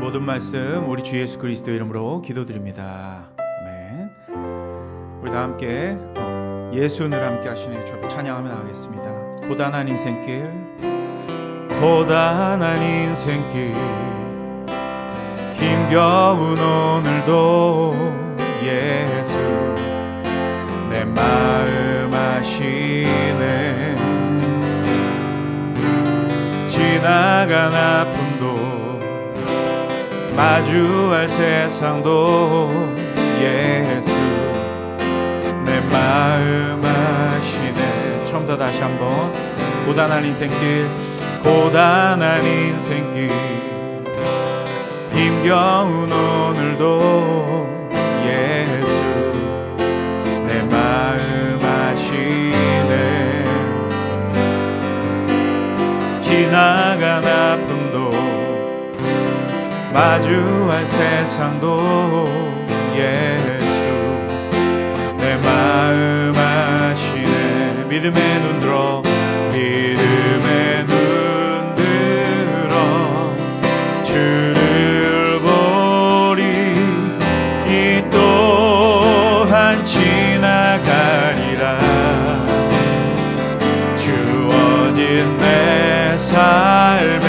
모든 말씀 우리 주 예수 그리스도 이름으로 기도드립니다. 아멘. 우리 다 함께 예수를 함께 하시는 주 앞에 찬양하며 나가겠습니다. 고단한 인생길, 고단한 인생길, 힘겨운 오늘도 예수 내 마음 아시네. 지나간 아픔도 마주할 세상도 예수 내 마음 아시네. 처음부터 다시 한번. 고단한 인생길, 고단한 인생길, 힘겨운 오늘도 예수 내 마음 아시네. 지나간 아픔도 마주할 세상도 예수 내 마음 아시네. 믿음의 눈 들어, 믿음의 눈 들어 주를 보리. 이 또한 지나가리라. 주어진 내 삶에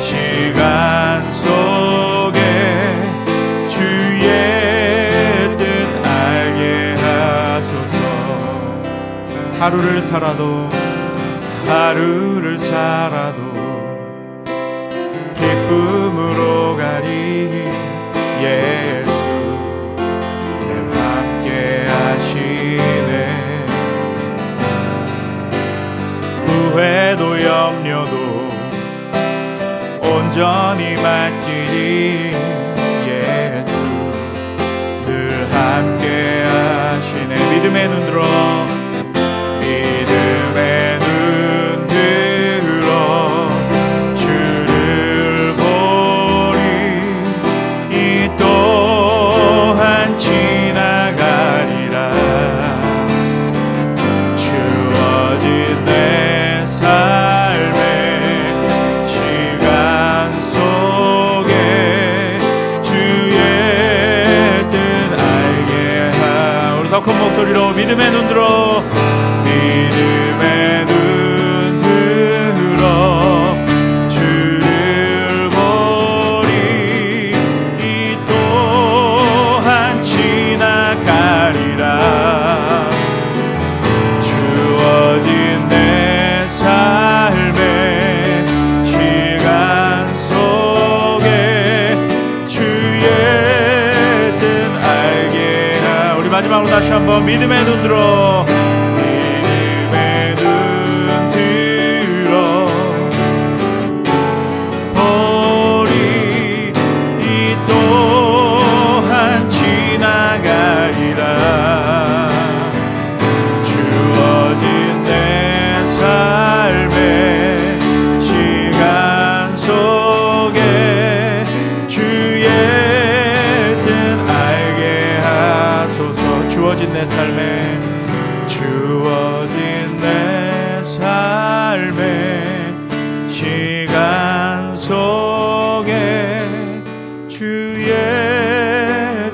시간 속에 주의 뜻 알게 하소서. 하루를 살아도 기쁨으로 가리. 예수 늘 함께 하시네. 후회도 염려도 온전히 맡기리. 예수 늘 함께 하시네. 믿음의 눈 들어, 믿음의 눈 들어 주를 보리. 이 또한 지나가리라. 주어진 내 삶에 시간 속에 주의 뜻 알게 하. 우리 더 큰 목소리로 믿음의 눈 들어, 믿음의 눈 들어 주를 보리. 이 또한 지나가리라. 주어진 내 삶의 시간 속에 주의 뜻 알게 하. 우리 마지막으로 다시 한번 믿음의 눈 들어, 믿음의 눈 들어 보리. 이 또한 지나가리라. 주어진 내 삶의 시간 속에 주의 뜻 알게 하소서. 주어진 내 삶에, 주어진 내 삶의 시간 속에 주의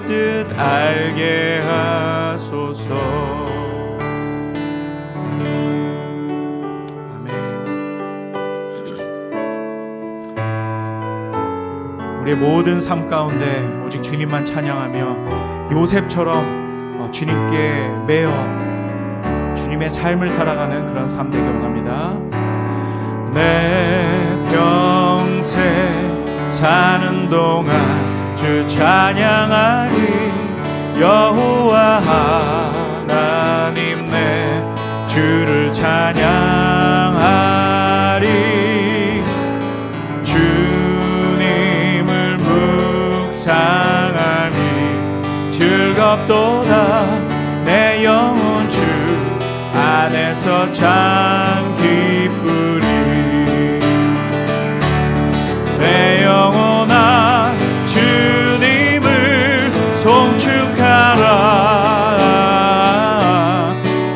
뜻 알게 하소서. 아멘. 우리의 모든 삶 가운데 오직 주님만 찬양하며 요셉처럼 주님께 매여 주님의 삶을 살아가는 그런 삶 되길 원합니다. 내 평생 사는 동안 주 찬양하리. 여호와 하나님 내 주를 찬양하리. 주님을 묵상하니 즐겁도다. 내 영혼 주 안에서 참 기쁘리. 내 영혼아 주님을 송축하라.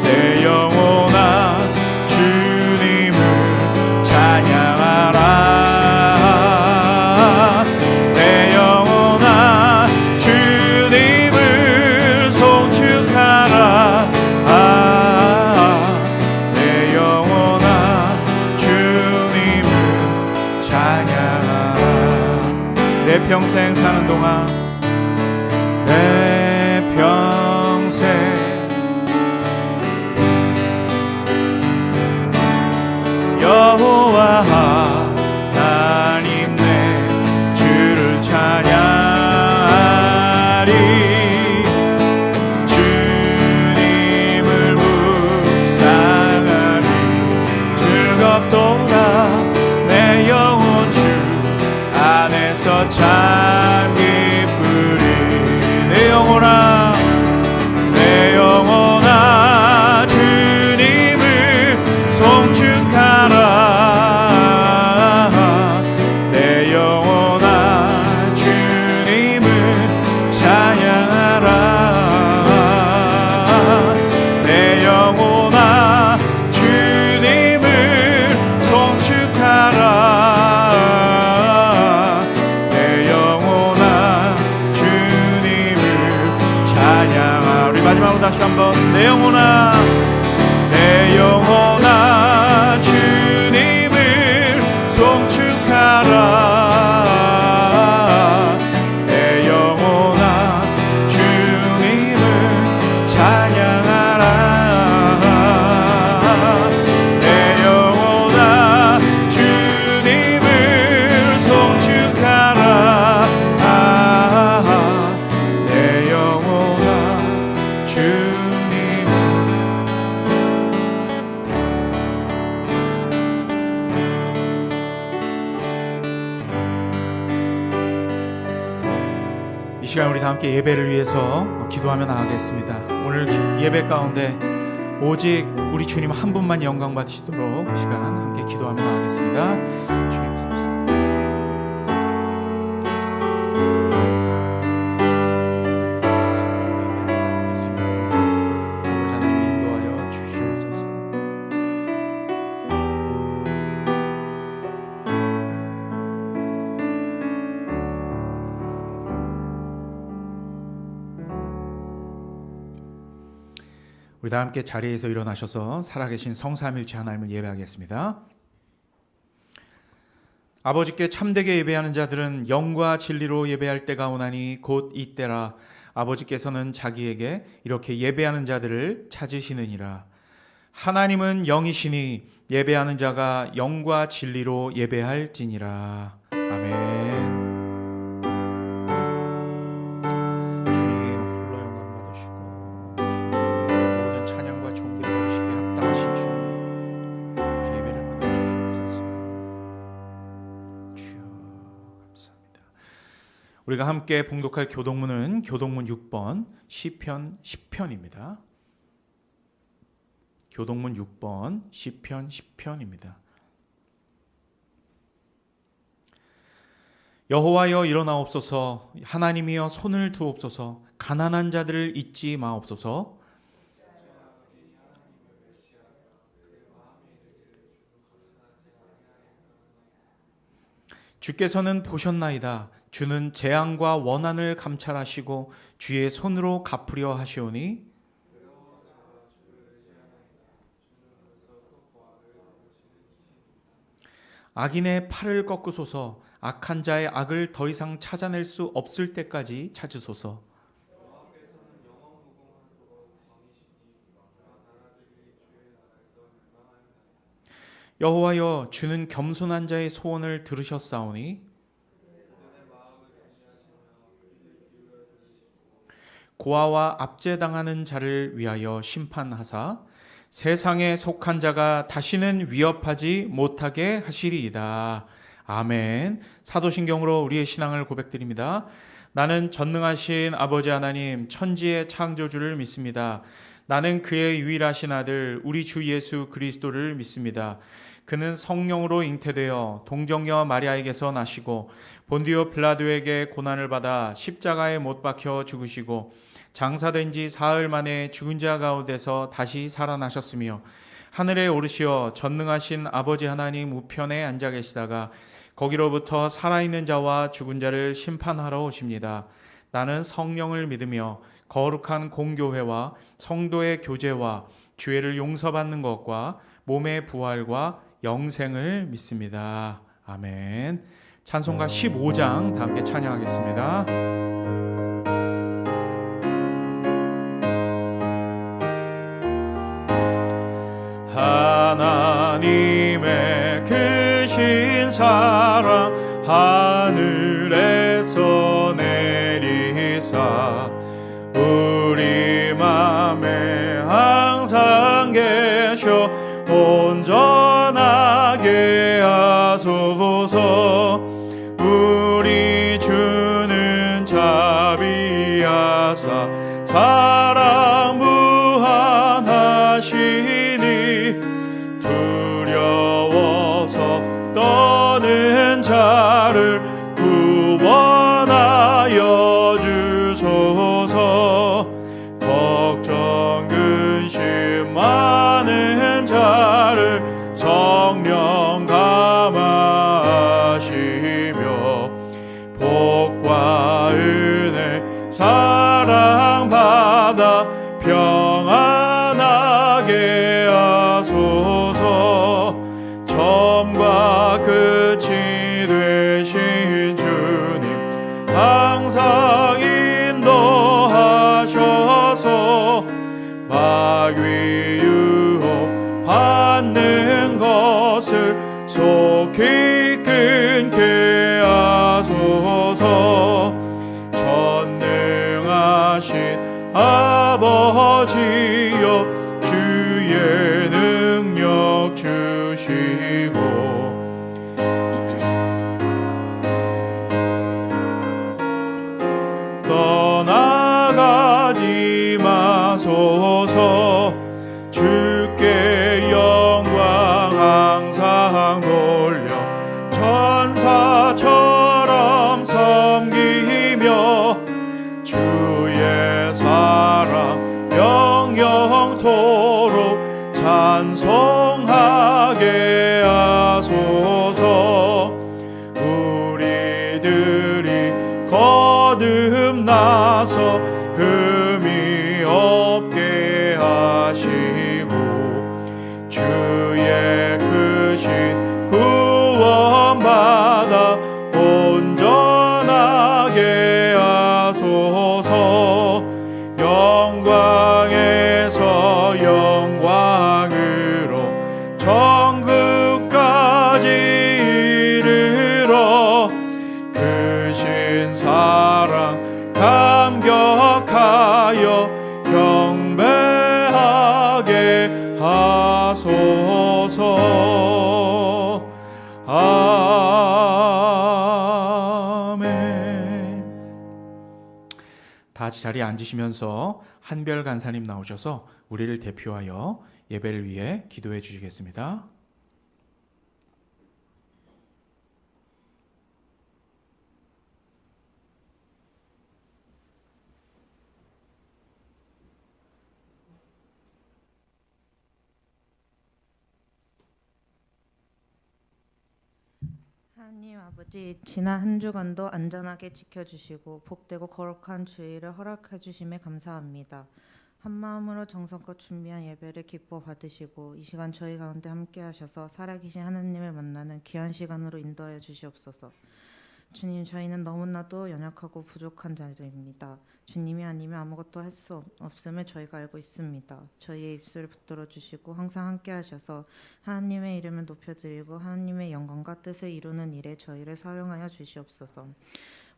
내 영혼아 주님을 찬양하라. 찬양하라. 내 평생 사는 동안 내 평생 여호와 하나님 내 주를 찬양하리. 주님을 묵상하리. 즐겁도다 내 영혼 주 안에서 참 기쁘리. 내 영혼아 내 영혼아 주님을 송축하라. 내 영혼아 주님을 찬양하라. 내 영혼아 주님을 송축하라. 내 영혼아 주님을 찬양하라. 우리 마지막으로 다시 한번 내 영혼아 내 영혼아 주님을 송축하라. 내 영혼아 주님을 찬양하라. 내 영혼아 주님을 송축하라. 내 영혼아 주님을. 이 시간 우리 다 함께 예배를 위해서 기도하며 나가겠습니다. 오늘 예배 가운데 오직 우리 주님 한 분만 영광 받으시도록 이 시간 함께 기도하며 나가겠습니다. 주님 감사합니다. 아버지 하나님 인도하여 주시옵소서. 우리 다 함께 자리에서 일어나셔서 살아계신 성삼일체 하나님을 예배하겠습니다. 아버지께 참되게 예배하는 자들은 영과 진리로 예배할 때가 오나니 곧 이때라. 아버지께서는 자기에게 이렇게 예배하는 자들을 찾으시느니라. 하나님은 영이시니 예배하는 자가 영과 진리로 예배할지니라. 아멘. 우리가 함께 봉독할 교동문은 교동문 6번 시편 10편입니다. 교동문 6번 시편 10편입니다. 여호와여 일어나옵소서. 하나님이여 손을 두옵소서. 가난한 자들을 잊지 마옵소서. 주께서는 보셨나이다. 주는 재앙과 원한을 감찰하시고 주의 손으로 갚으려 하시오니 악인의 팔을 꺾으소서. 악한 자의 악을 더 이상 찾아낼 수 없을 때까지 찾으소서. 여호와여 주는 겸손한 자의 소원을 들으셨사오니 고아와 압제당하는 자를 위하여 심판하사 세상에 속한 자가 다시는 위협하지 못하게 하시리이다. 아멘. 사도신경으로 우리의 신앙을 고백드립니다. 나는 전능하신 아버지 하나님 천지의 창조주를 믿습니다. 나는 그의 유일하신 아들 우리 주 예수 그리스도를 믿습니다. 그는 성령으로 잉태되어 동정녀 마리아에게서 나시고 본디오 빌라도에게 고난을 받아 십자가에 못 박혀 죽으시고 장사된 지 사흘 만에 죽은 자 가운데서 다시 살아나셨으며 하늘에 오르시어 전능하신 아버지 하나님 우편에 앉아 계시다가 거기로부터 살아있는 자와 죽은 자를 심판하러 오십니다. 나는 성령을 믿으며 거룩한 공교회와 성도의 교제와 죄를 용서받는 것과 몸의 부활과 영생을 믿습니다. 아멘. 찬송가 15장 다 함께 찬양하겠습니다. 하나님의 크신 사랑 하늘에서 내리사 우리 맘에 항상 계셔 온전하게 하소서. 우리 주는 자비하사 사랑 무한하시니 두려워서 떠는 자를 구원하여 주소서. 걱정 근심 많은 자를 성령 감화하시며 복과 은혜 사랑받아 평안하게 하소서. 처음과 끝이 되신 주님 항상 인도하셔서 마귀 유혹 받는 것을 속히 끊게 하소서. 전능하신 아버지여 주의 능력 주시고 떠나가지 마소서. 주께 영광 항상 돌려 천사처럼 섬기며 주의 사랑 영영토록 찬송하게 하소서. 우리들이 거듭나서 흠이 없게 하시고 주의 크신 구원받아 온전하게 하소서. 영광에서 영광으로 천국까지 이르러 크신 사랑 감격하여 경배하게 하소서. 아멘. 다 같이 자리에 앉으시면서 한별 간사님 나오셔서 우리를 대표하여 예배를 위해 기도해 주시겠습니다. 하나님 아버지, 지난 한 주간도 안전하게 지켜주시고 복되고 거룩한 주일을 허락해 주심에 감사합니다. 한마음으로 정성껏 준비한 예배를 기뻐 받으시고 이 시간 저희 가운데 함께 하셔서 살아계신 하나님을 만나는 귀한 시간으로 인도하여 주시옵소서. 주님, 저희는 너무나도 연약하고 부족한 자들입니다. 주님이 아니면 아무것도 할 수 없음을 저희가 알고 있습니다. 저희의 입술을 붙들어 주시고 항상 함께 하셔서 하나님의 이름을 높여드리고 하나님의 영광과 뜻을 이루는 일에 저희를 사용하여 주시옵소서.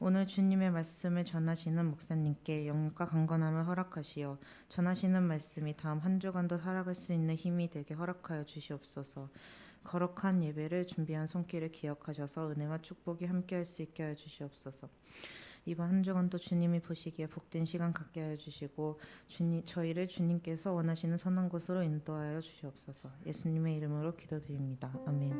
오늘 주님의 말씀을 전하시는 목사님께 영육과 강건함을 허락하시어 전하시는 말씀이 다음 한 주간도 살아갈 수 있는 힘이 되게 허락하여 주시옵소서. 거룩한 예배를 준비한 손길을 기억하셔서 은혜와 축복이 함께할 수 있게 하여 주시옵소서. 이번 한 주간도 주님이 보시기에 복된 시간 갖게 하여 주시고 저희를 주님께서 원하시는 선한 곳으로 인도하여 주시옵소서. 예수님의 이름으로 기도드립니다. 아멘.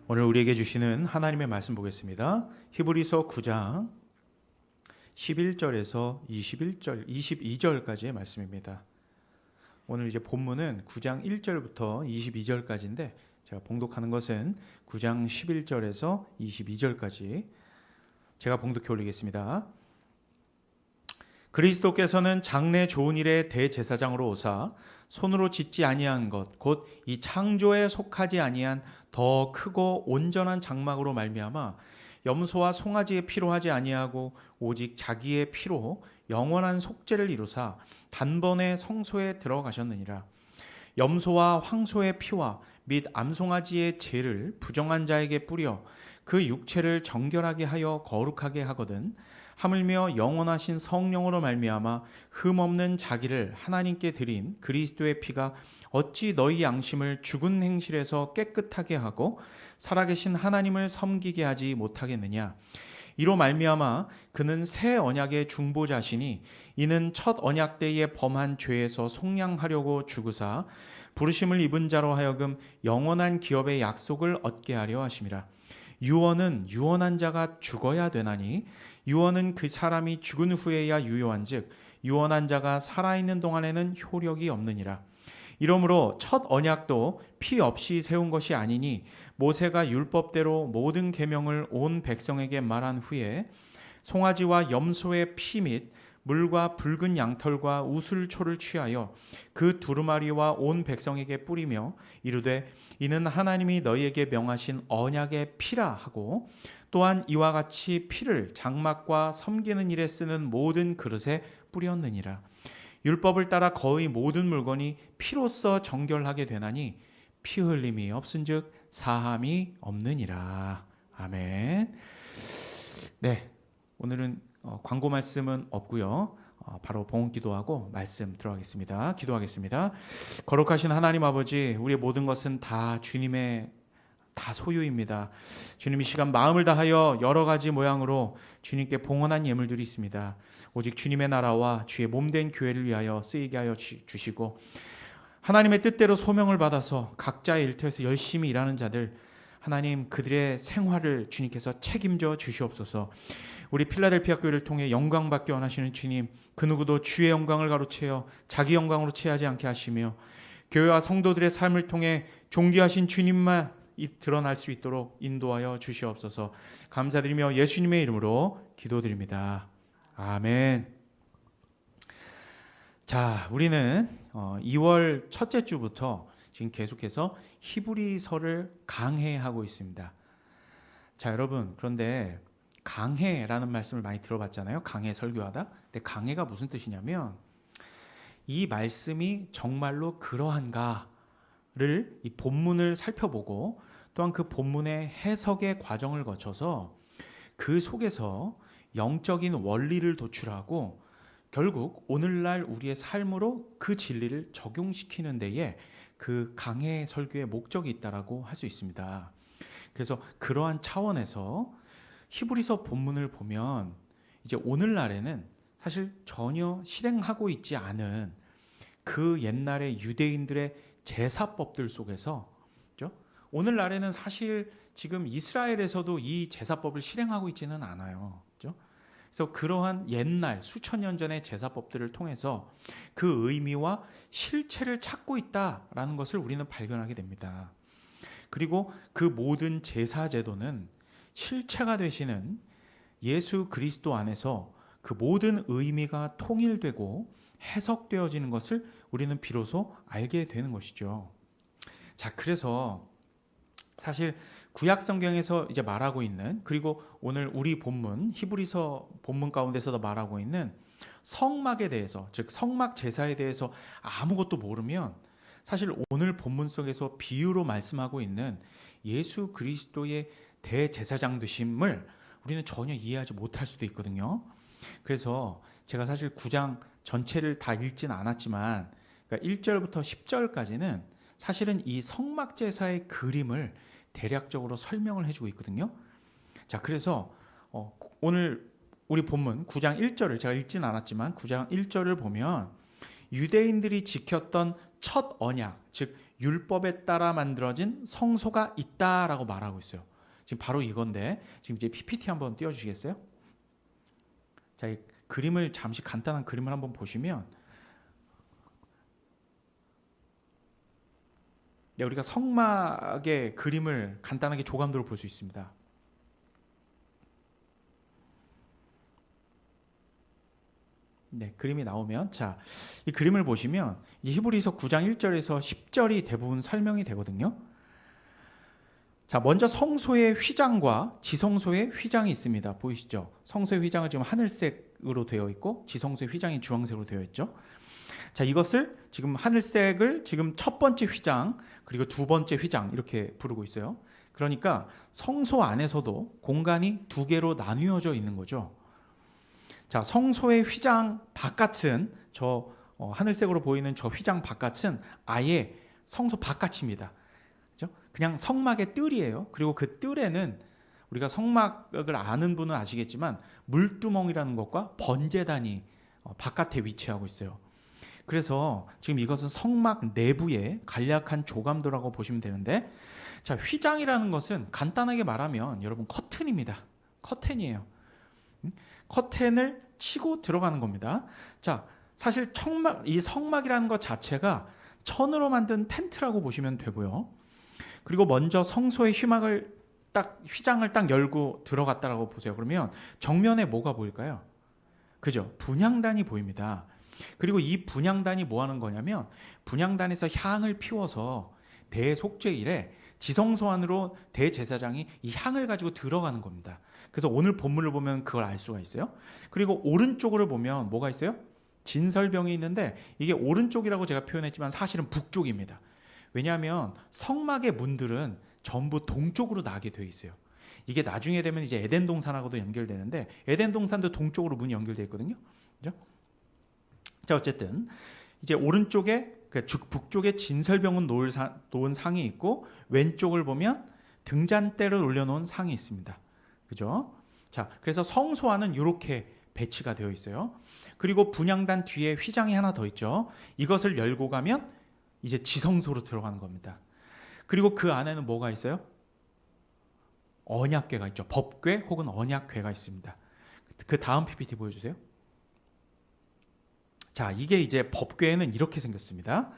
오늘 우리에게 주시는 하나님의 말씀 보겠습니다. 히브리서 9장 11절에서 22절까지의 말씀입니다. 오늘 이제 본문은 9장 1절부터 22절까지인데 제가 봉독하는 것은 9장 11절에서 22절까지 제가 봉독해 올리겠습니다. 그리스도께서는 장래 좋은 일의 대제사장으로 오사 손으로 짓지 아니한 것 곧 이 창조에 속하지 아니한 더 크고 온전한 장막으로 말미암아 염소와 송아지의 피로 하지 아니하고 오직 자기의 피로 영원한 속죄를 이루사 단번에 성소에 들어가셨느니라. 염소와 황소의 피와 및 암송아지의 죄를 부정한 자에게 뿌려 그 육체를 정결하게 하여 거룩하게 하거든 하물며 영원하신 성령으로 말미암아 흠없는 자기를 하나님께 드린 그리스도의 피가 어찌 너희 양심을 죽은 행실에서 깨끗하게 하고 살아계신 하나님을 섬기게 하지 못하겠느냐. 이로 말미암아 그는 새 언약의 중보자시니 이는 첫 언약 때에 범한 죄에서 속량하려고 죽으사 부르심을 입은 자로 하여금 영원한 기업의 약속을 얻게 하려 하심이라. 유언은 유언한 자가 죽어야 되나니 유언은 그 사람이 죽은 후에야 유효한즉 유언한 자가 살아있는 동안에는 효력이 없느니라. 이러므로 첫 언약도 피 없이 세운 것이 아니니 모세가 율법대로 모든 계명을 온 백성에게 말한 후에 송아지와 염소의 피 및 물과 붉은 양털과 우슬초를 취하여 그 두루마리와 온 백성에게 뿌리며 이르되 이는 하나님이 너희에게 명하신 언약의 피라 하고 또한 이와 같이 피를 장막과 섬기는 일에 쓰는 모든 그릇에 뿌렸느니라. 율법을 따라 거의 모든 물건이 피로써 정결하게 되나니 피 흘림이 없은즉 사함이 없느니라. 아멘. 네, 오늘은 광고 말씀은 없고요. 바로 봉헌 기도하고 말씀 들어가겠습니다. 기도하겠습니다. 거룩하신 하나님 아버지, 우리의 모든 것은 다 주님의 다 소유입니다. 주님 이 시간 마음을 다하여 여러 가지 모양으로 주님께 봉헌한 예물들이 있습니다. 오직 주님의 나라와 주의 몸된 교회를 위하여 쓰이게 하여 주시고 하나님의 뜻대로 소명을 받아서 각자의 일터에서 열심히 일하는 자들 하나님 그들의 생활을 주님께서 책임져 주시옵소서. 우리 필라델피아 교회를 통해 영광받기 원하시는 주님, 그 누구도 주의 영광을 가로채어 자기 영광으로 채하지 않게 하시며 교회와 성도들의 삶을 통해 존귀하신 주님만 드러날 수 있도록 인도하여 주시옵소서. 감사드리며 예수님의 이름으로 기도드립니다. 아멘. 자, 우리는 2월 첫째 주부터 지금 계속해서 히브리서를 강해하고 있습니다. 자, 여러분, 그런데 강해라는 말씀을 많이 들어봤잖아요. 강해 설교하다. 근데 강해가 무슨 뜻이냐면 이 말씀이 정말로 그러한가를 이 본문을 살펴보고 또한 그 본문의 해석의 과정을 거쳐서 그 속에서 영적인 원리를 도출하고 결국 오늘날 우리의 삶으로 그 진리를 적용시키는 데에 그 강해 설교의 목적이 있다라고 할 수 있습니다. 그래서 그러한 차원에서 히브리서 본문을 보면 이제 오늘날에는 사실 전혀 실행하고 있지 않은 그 옛날의 유대인들의 제사법들 속에서 그렇죠? 오늘날에는 사실 지금 이스라엘에서도 이 제사법을 실행하고 있지는 않아요. 그렇죠? 그래서 그러한 옛날 수천 년 전의 제사법들을 통해서 그 의미와 실체를 찾고 있다라는 것을 우리는 발견하게 됩니다. 그리고 그 모든 제사 제도는 실체가 되시는 예수 그리스도 안에서 그 모든 의미가 통일되고 해석되어지는 것을 우리는 비로소 알게 되는 것이죠. 자, 그래서 사실 구약 성경에서 이제 말하고 있는 그리고 오늘 우리 본문 히브리서 본문 가운데서도 말하고 있는 성막에 대해서 즉 성막 제사에 대해서 아무것도 모르면 사실 오늘 본문 속에서 비유로 말씀하고 있는 예수 그리스도의 대제사장 되심을 우리는 전혀 이해하지 못할 수도 있거든요. 그래서 제가 사실 9장 전체를 다 읽진 않았지만 그러니까 1절부터 10절까지는 사실은 이 성막 제사의 그림을 대략적으로 설명을 해주고 있거든요. 자, 그래서 오늘 우리 본문 9장 1절을 제가 읽진 않았지만 9장 1절을 보면 유대인들이 지켰던 첫 언약, 즉 율법에 따라 만들어진 성소가 있다라고 말하고 있어요. 지금 바로 이건데 지금 이제 PPT 한번 띄워주시겠어요? 자, 이 그림을 잠시 간단한 그림을 한번 보시면 우리가 성막의 그림을 간단하게 조감도로 볼 수 있습니다. 네, 그림이 나오면 자, 이 그림을 보시면 이 히브리서 9장 1절에서 10절이 대부분 설명이 되거든요. 자, 먼저 성소의 휘장과 지성소의 휘장이 있습니다. 보이시죠? 성소의 휘장은 지금 하늘색으로 되어 있고 지성소의 휘장이 주황색으로 되어 있죠. 자, 이것을 지금 하늘색을 지금 첫 번째 휘장 그리고 두 번째 휘장 이렇게 부르고 있어요. 그러니까 성소 안에서도 공간이 두 개로 나뉘어져 있는 거죠. 자, 성소의 휘장 바깥은 저 하늘색으로 보이는 저 휘장 바깥은 아예 성소 바깥입니다. 그죠? 그냥 성막의 뜰이에요. 그리고 그 뜰에는 우리가 성막을 아는 분은 아시겠지만 물두멍이라는 것과 번제단이 바깥에 위치하고 있어요. 그래서 지금 이것은 성막 내부의 간략한 조감도라고 보시면 되는데, 자, 휘장이라는 것은 간단하게 말하면 여러분 커튼입니다. 커튼이에요. 커튼을 치고 들어가는 겁니다. 자, 사실 이 성막이라는 것 자체가 천으로 만든 텐트라고 보시면 되고요. 그리고 먼저 성소의 휘장을 딱 열고 들어갔다라고 보세요. 그러면 정면에 뭐가 보일까요? 그죠? 분향단이 보입니다. 그리고 이 분향단이 뭐 하는 거냐면 분향단에서 향을 피워서 대속죄일에 지성소 안으로 대제사장이 이 향을 가지고 들어가는 겁니다. 그래서 오늘 본문을 보면 그걸 알 수가 있어요. 그리고 오른쪽으로 보면 뭐가 있어요? 진설병이 있는데 이게 오른쪽이라고 제가 표현했지만 사실은 북쪽입니다. 왜냐하면 성막의 문들은 전부 동쪽으로 나게 돼 있어요. 이게 나중에 되면 이제 에덴 동산하고도 연결되는데 에덴 동산도 동쪽으로 문이 연결되어 있거든요. 그죠? 자, 어쨌든 이제 오른쪽에 북쪽에 진설병은 놓은 상이 있고 왼쪽을 보면 등잔대를 올려놓은 상이 있습니다. 그죠? 자, 그래서 성소 안은 이렇게 배치가 되어 있어요. 그리고 분향단 뒤에 휘장이 하나 더 있죠. 이것을 열고 가면 이제 지성소로 들어가는 겁니다. 그리고 그 안에는 뭐가 있어요? 언약궤가 있죠. 법궤 혹은 언약궤가 있습니다. 그 다음 PPT 보여주세요. 자, 이게 이제 법궤는 이렇게 생겼습니다.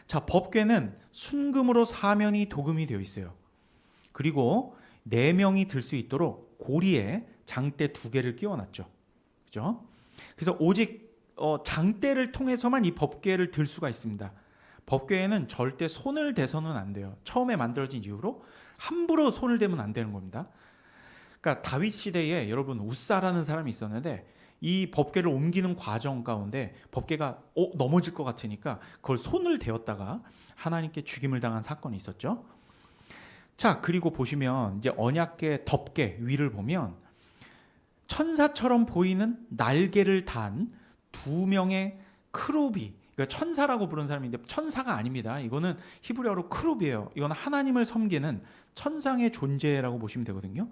자, 법궤는 순금으로 사면이 도금이 되어 있어요. 그리고 4명이 들 수 있도록 고리에 장대 2개를 끼워놨죠. 그죠? 그래서 오직 장대를 통해서만 이 법궤를 들 수가 있습니다. 법궤에는 절대 손을 대서는 안 돼요. 처음에 만들어진 이후로 함부로 손을 대면 안 되는 겁니다. 그러니까 다윗 시대에 여러분 우사라는 사람이 있었는데 이 법궤를 옮기는 과정 가운데 법궤가 넘어질 것 같으니까 그걸 손을 대었다가 하나님께 죽임을 당한 사건이 있었죠. 자, 그리고 보시면 이제 언약궤 덮개 위를 보면 천사처럼 보이는 날개를 단 2명의 크룹이, 그러니까 천사라고 부르는 사람인데 천사가 아닙니다. 이거는 히브리어로 크룹이에요. 이거는 하나님을 섬기는 천상의 존재라고 보시면 되거든요.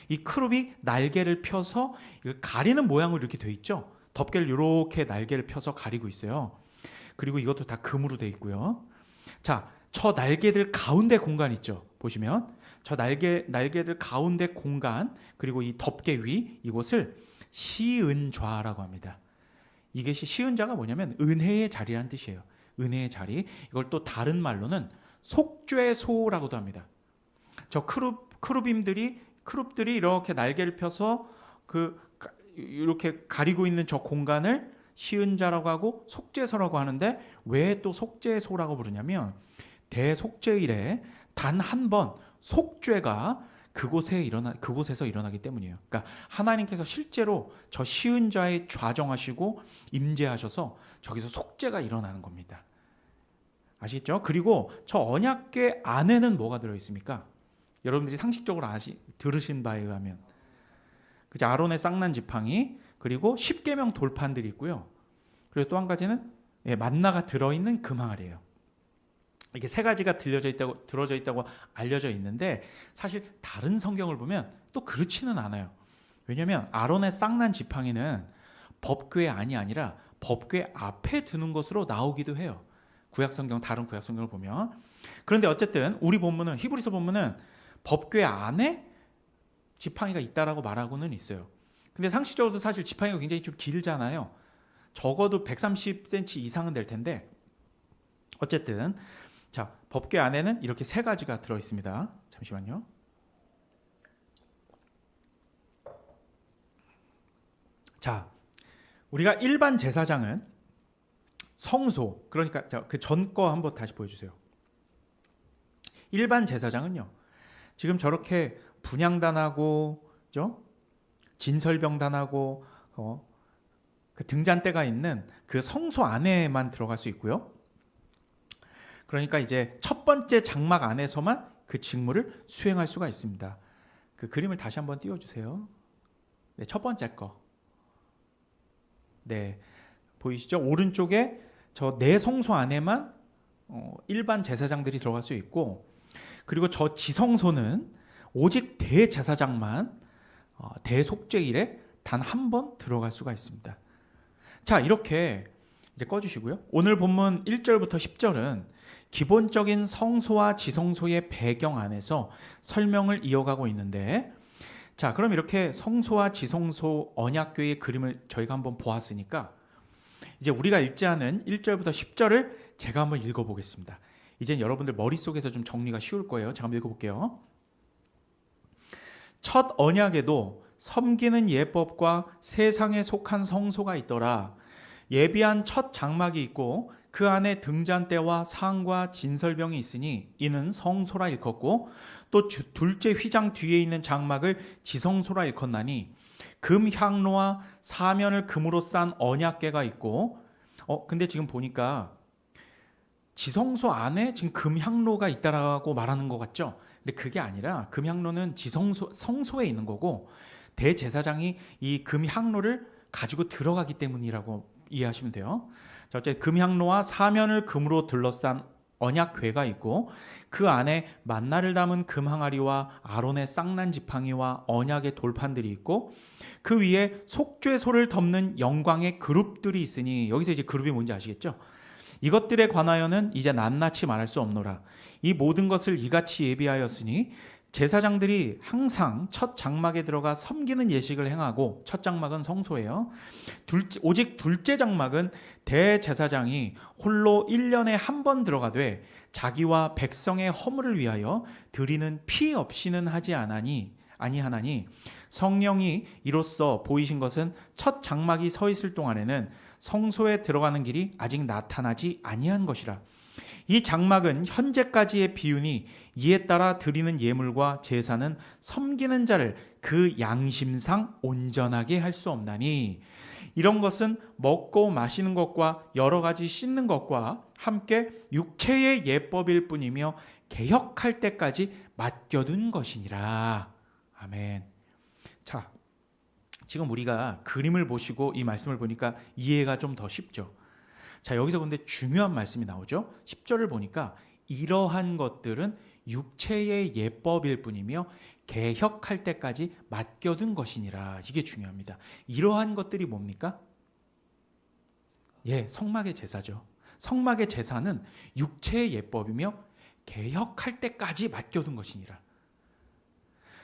이 크룹이 날개를 펴서 가리는 모양으로 이렇게 돼 있죠. 덮개를 이렇게 날개를 펴서 가리고 있어요. 그리고 이것도 다 금으로 돼 있고요. 자, 저 날개들 가운데 공간 있죠. 보시면 저 날개들 가운데 공간 그리고 이 덮개 위 이곳을 시은좌라고 합니다. 이게 시은좌가 뭐냐면 은혜의 자리라는 뜻이에요. 은혜의 자리. 이걸 또 다른 말로는 속죄소라고도 합니다. 저 크룹들이 이렇게 날개를 펴서 이렇게 가리고 있는 저 공간을 시은좌라고 하고 속죄소라고 하는데 왜 또 속죄소라고 부르냐면 대속죄일에 단 한 번 속죄가 그곳에서 일어나기 때문이에요. 그러니까 하나님께서 실제로 저 시은좌에 좌정하시고 임재하셔서 저기서 속죄가 일어나는 겁니다. 아시겠죠? 그리고 저 언약궤 안에는 뭐가 들어 있습니까? 여러분들이 상식적으로 들으신 바에 의하면 그죠? 아론의 쌍난 지팡이 그리고 10계명 돌판들이 있고요. 그리고 또 한 가지는 만나가 들어있는 금항아리예요. 이게 3가지가 들어져 있다고 알려져 있는데 사실 다른 성경을 보면 또 그렇지는 않아요. 왜냐하면 아론의 쌍난 지팡이는 법궤 안이 아니라 법궤 앞에 두는 것으로 나오기도 해요. 다른 구약 성경을 보면. 그런데 어쨌든 우리 본문은 히브리서 본문은 법궤 안에 지팡이가 있다라고 말하고는 있어요. 근데 상식적으로도 사실 지팡이가 굉장히 좀 길잖아요. 적어도 130cm 이상은 될 텐데 어쨌든 자, 법궤 안에는 이렇게 3가지가 들어 있습니다. 잠시만요. 자, 우리가 일반 제사장은 성소, 그러니까 그 전 거 한번 다시 보여주세요. 일반 제사장은요, 지금 저렇게 분향단하고, 그죠? 진설병단하고 그 등잔대가 있는 그 성소 안에만 들어갈 수 있고요. 그러니까 이제 첫 번째 장막 안에서만 그 직무를 수행할 수가 있습니다. 그 그림을 다시 한번 띄워주세요. 네, 첫 번째 거. 네, 보이시죠? 오른쪽에 저 내성소 안에만 일반 제사장들이 들어갈 수 있고, 그리고 저 지성소는 오직 대제사장만 대속죄일에 단 한 번 들어갈 수가 있습니다. 자, 이렇게 이제 꺼주시고요. 오늘 본문 1절부터 10절은 기본적인 성소와 지성소의 배경 안에서 설명을 이어가고 있는데, 자, 그럼 이렇게 성소와 지성소 언약궤의 그림을 저희가 한번 보았으니까 이제 우리가 읽지 않은 1절부터 10절을 제가 한번 읽어보겠습니다. 이젠 여러분들 머릿속에서 좀 정리가 쉬울 거예요. 제가 한번 읽어볼게요. 첫 언약에도 섬기는 예법과 세상에 속한 성소가 있더라. 예비한 첫 장막이 있고 그 안에 등잔대와 상과 진설병이 있으니 이는 성소라 일컫고, 또 둘째 휘장 뒤에 있는 장막을 지성소라 일컫나니 금 향로와 사면을 금으로 싼 언약궤가 있고, 근데 지금 보니까 지성소 안에 지금 금 향로가 있다라고 말하는 것 같죠? 근데 그게 아니라 금 향로는 성소에 있는 거고, 대제사장이 이 금 향로를 가지고 들어가기 때문이라고 이해하시면 돼요. 자, 어쨌든 금 향로와 사면을 금으로 둘러싼 언약궤가 있고, 그 안에 만나를 담은 금 항아리와 아론의 쌍난 지팡이와 언약의 돌판들이 있고, 그 위에 속죄소를 덮는 영광의 그룹들이 있으니, 여기서 이제 그룹이 뭔지 아시겠죠? 이것들에 관하여는 이제 낱낱이 말할 수 없노라. 이 모든 것을 이같이 예비하였으니 제사장들이 항상 첫 장막에 들어가 섬기는 예식을 행하고, 첫 장막은 성소예요. 오직 둘째 장막은 대제사장이 홀로 1년에 한 번 들어가되 자기와 백성의 허물을 위하여 드리는 피 없이는 하지 아니하나니, 성령이 이로써 보이신 것은 첫 장막이 서 있을 동안에는 성소에 들어가는 길이 아직 나타나지 아니한 것이라. 이 장막은 현재까지의 비유니 이에 따라 드리는 예물과 제사는 섬기는 자를 그 양심상 온전하게 할 수 없나니, 이런 것은 먹고 마시는 것과 여러 가지 씻는 것과 함께 육체의 예법일 뿐이며 개혁할 때까지 맡겨둔 것이니라. 아멘. 자, 지금 우리가 그림을 보시고 이 말씀을 보니까 이해가 좀 더 쉽죠. 자, 여기서 근데 중요한 말씀이 나오죠. 10절을 보니까 이러한 것들은 육체의 예법일 뿐이며 개혁할 때까지 맡겨둔 것이니라. 이게 중요합니다. 이러한 것들이 뭡니까? 예, 성막의 제사죠. 성막의 제사는 육체의 예법이며 개혁할 때까지 맡겨둔 것이니라.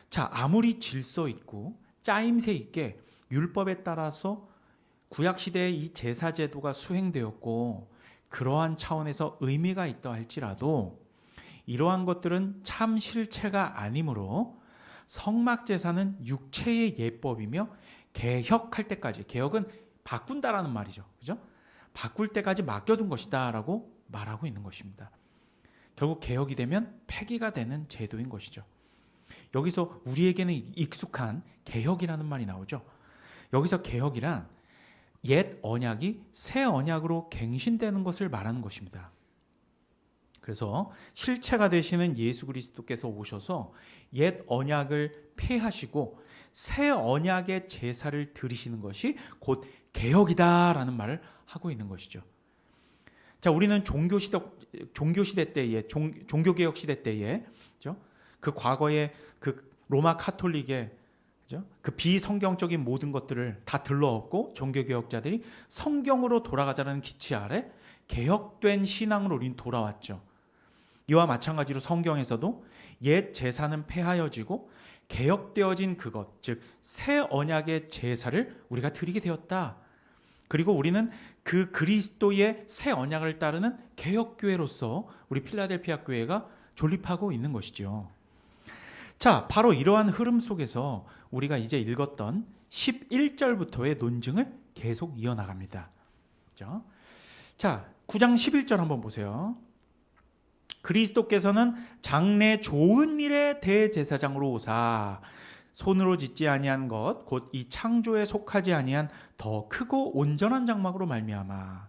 자, 아무리 질서 있고 짜임새 있게 율법에 따라서 구약시대에 이 제사제도가 수행되었고 그러한 차원에서 의미가 있다 할지라도 이러한 것들은 참 실체가 아니므로 성막제사는 육체의 예법이며 개혁할 때까지, 개혁은 바꾼다라는 말이죠. 그죠? 바꿀 때까지 맡겨둔 것이다 라고 말하고 있는 것입니다. 결국 개혁이 되면 폐기가 되는 제도인 것이죠. 여기서 우리에게는 익숙한 개혁이라는 말이 나오죠. 여기서 개혁이란 옛 언약이 새 언약으로 갱신되는 것을 말하는 것입니다. 그래서 실체가 되시는 예수 그리스도께서 오셔서 옛 언약을 폐하시고 새 언약의 제사를 드리시는 것이 곧 개혁이다라는 말을 하고 있는 것이죠. 자, 우리는 종교시대 때에, 종교개혁 시대 때에, 그죠? 그 과거에 그 로마 카톨릭의, 그죠? 그 비성경적인 모든 것들을 다 들러엎고 종교개혁자들이 성경으로 돌아가자는 기치 아래 개혁된 신앙으로 우리는 돌아왔죠. 이와 마찬가지로 성경에서도 옛 제사는 폐하여지고 개혁되어진 그것, 즉 새 언약의 제사를 우리가 드리게 되었다. 그리고 우리는 그 그리스도의 새 언약을 따르는 개혁교회로서 우리 필라델피아 교회가 존립하고 있는 것이죠. 자, 바로 이러한 흐름 속에서 우리가 이제 읽었던 11절부터의 논증을 계속 이어나갑니다. 그렇죠? 자, 9장 11절 한번 보세요. 그리스도께서는 장래 좋은 일의 대제사장으로 오사 손으로 짓지 아니한 것 곧 이 창조에 속하지 아니한 더 크고 온전한 장막으로 말미암아.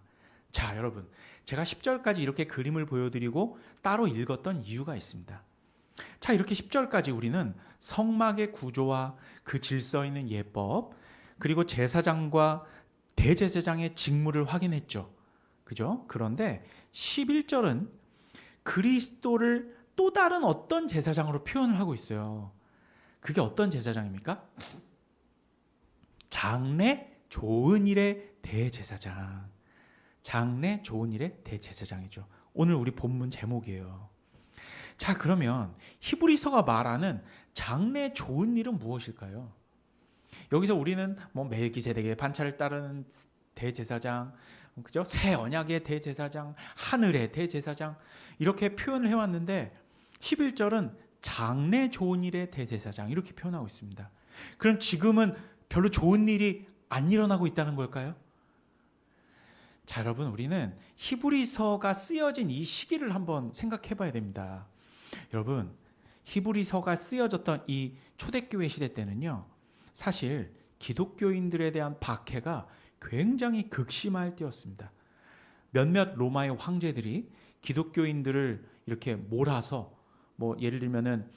자, 여러분, 제가 10절까지 이렇게 그림을 보여드리고 따로 읽었던 이유가 있습니다. 자, 이렇게 10절까지 우리는 성막의 구조와 그 질서 있는 예법, 그리고 제사장과 대제사장의 직무를 확인했죠. 그죠? 그런데 11절은 그리스도를 또 다른 어떤 제사장으로 표현을 하고 있어요. 그게 어떤 제사장입니까? 장래 좋은 일의 대제사장. 장래 좋은 일의 대제사장이죠. 오늘 우리 본문 제목이에요. 자, 그러면 히브리서가 말하는 장래 좋은 일은 무엇일까요? 여기서 우리는 뭐 멜기세덱의 반차를 따르는 대제사장, 그죠? 새 언약의 대제사장, 하늘의 대제사장 이렇게 표현을 해왔는데 11절은 장래 좋은 일의 대제사장 이렇게 표현하고 있습니다. 그럼 지금은 별로 좋은 일이 안 일어나고 있다는 걸까요? 자, 여러분, 우리는 히브리서가 쓰여진 이 시기를 한번 생각해 봐야 됩니다. 여러분, 히브리서가 쓰여졌던 이 초대교회 시대 때는요, 사실 기독교인들에 대한 박해가 굉장히 극심할 때였습니다. 몇몇 로마의 황제들이 기독교인들을 이렇게 몰아서 뭐 예를 들면은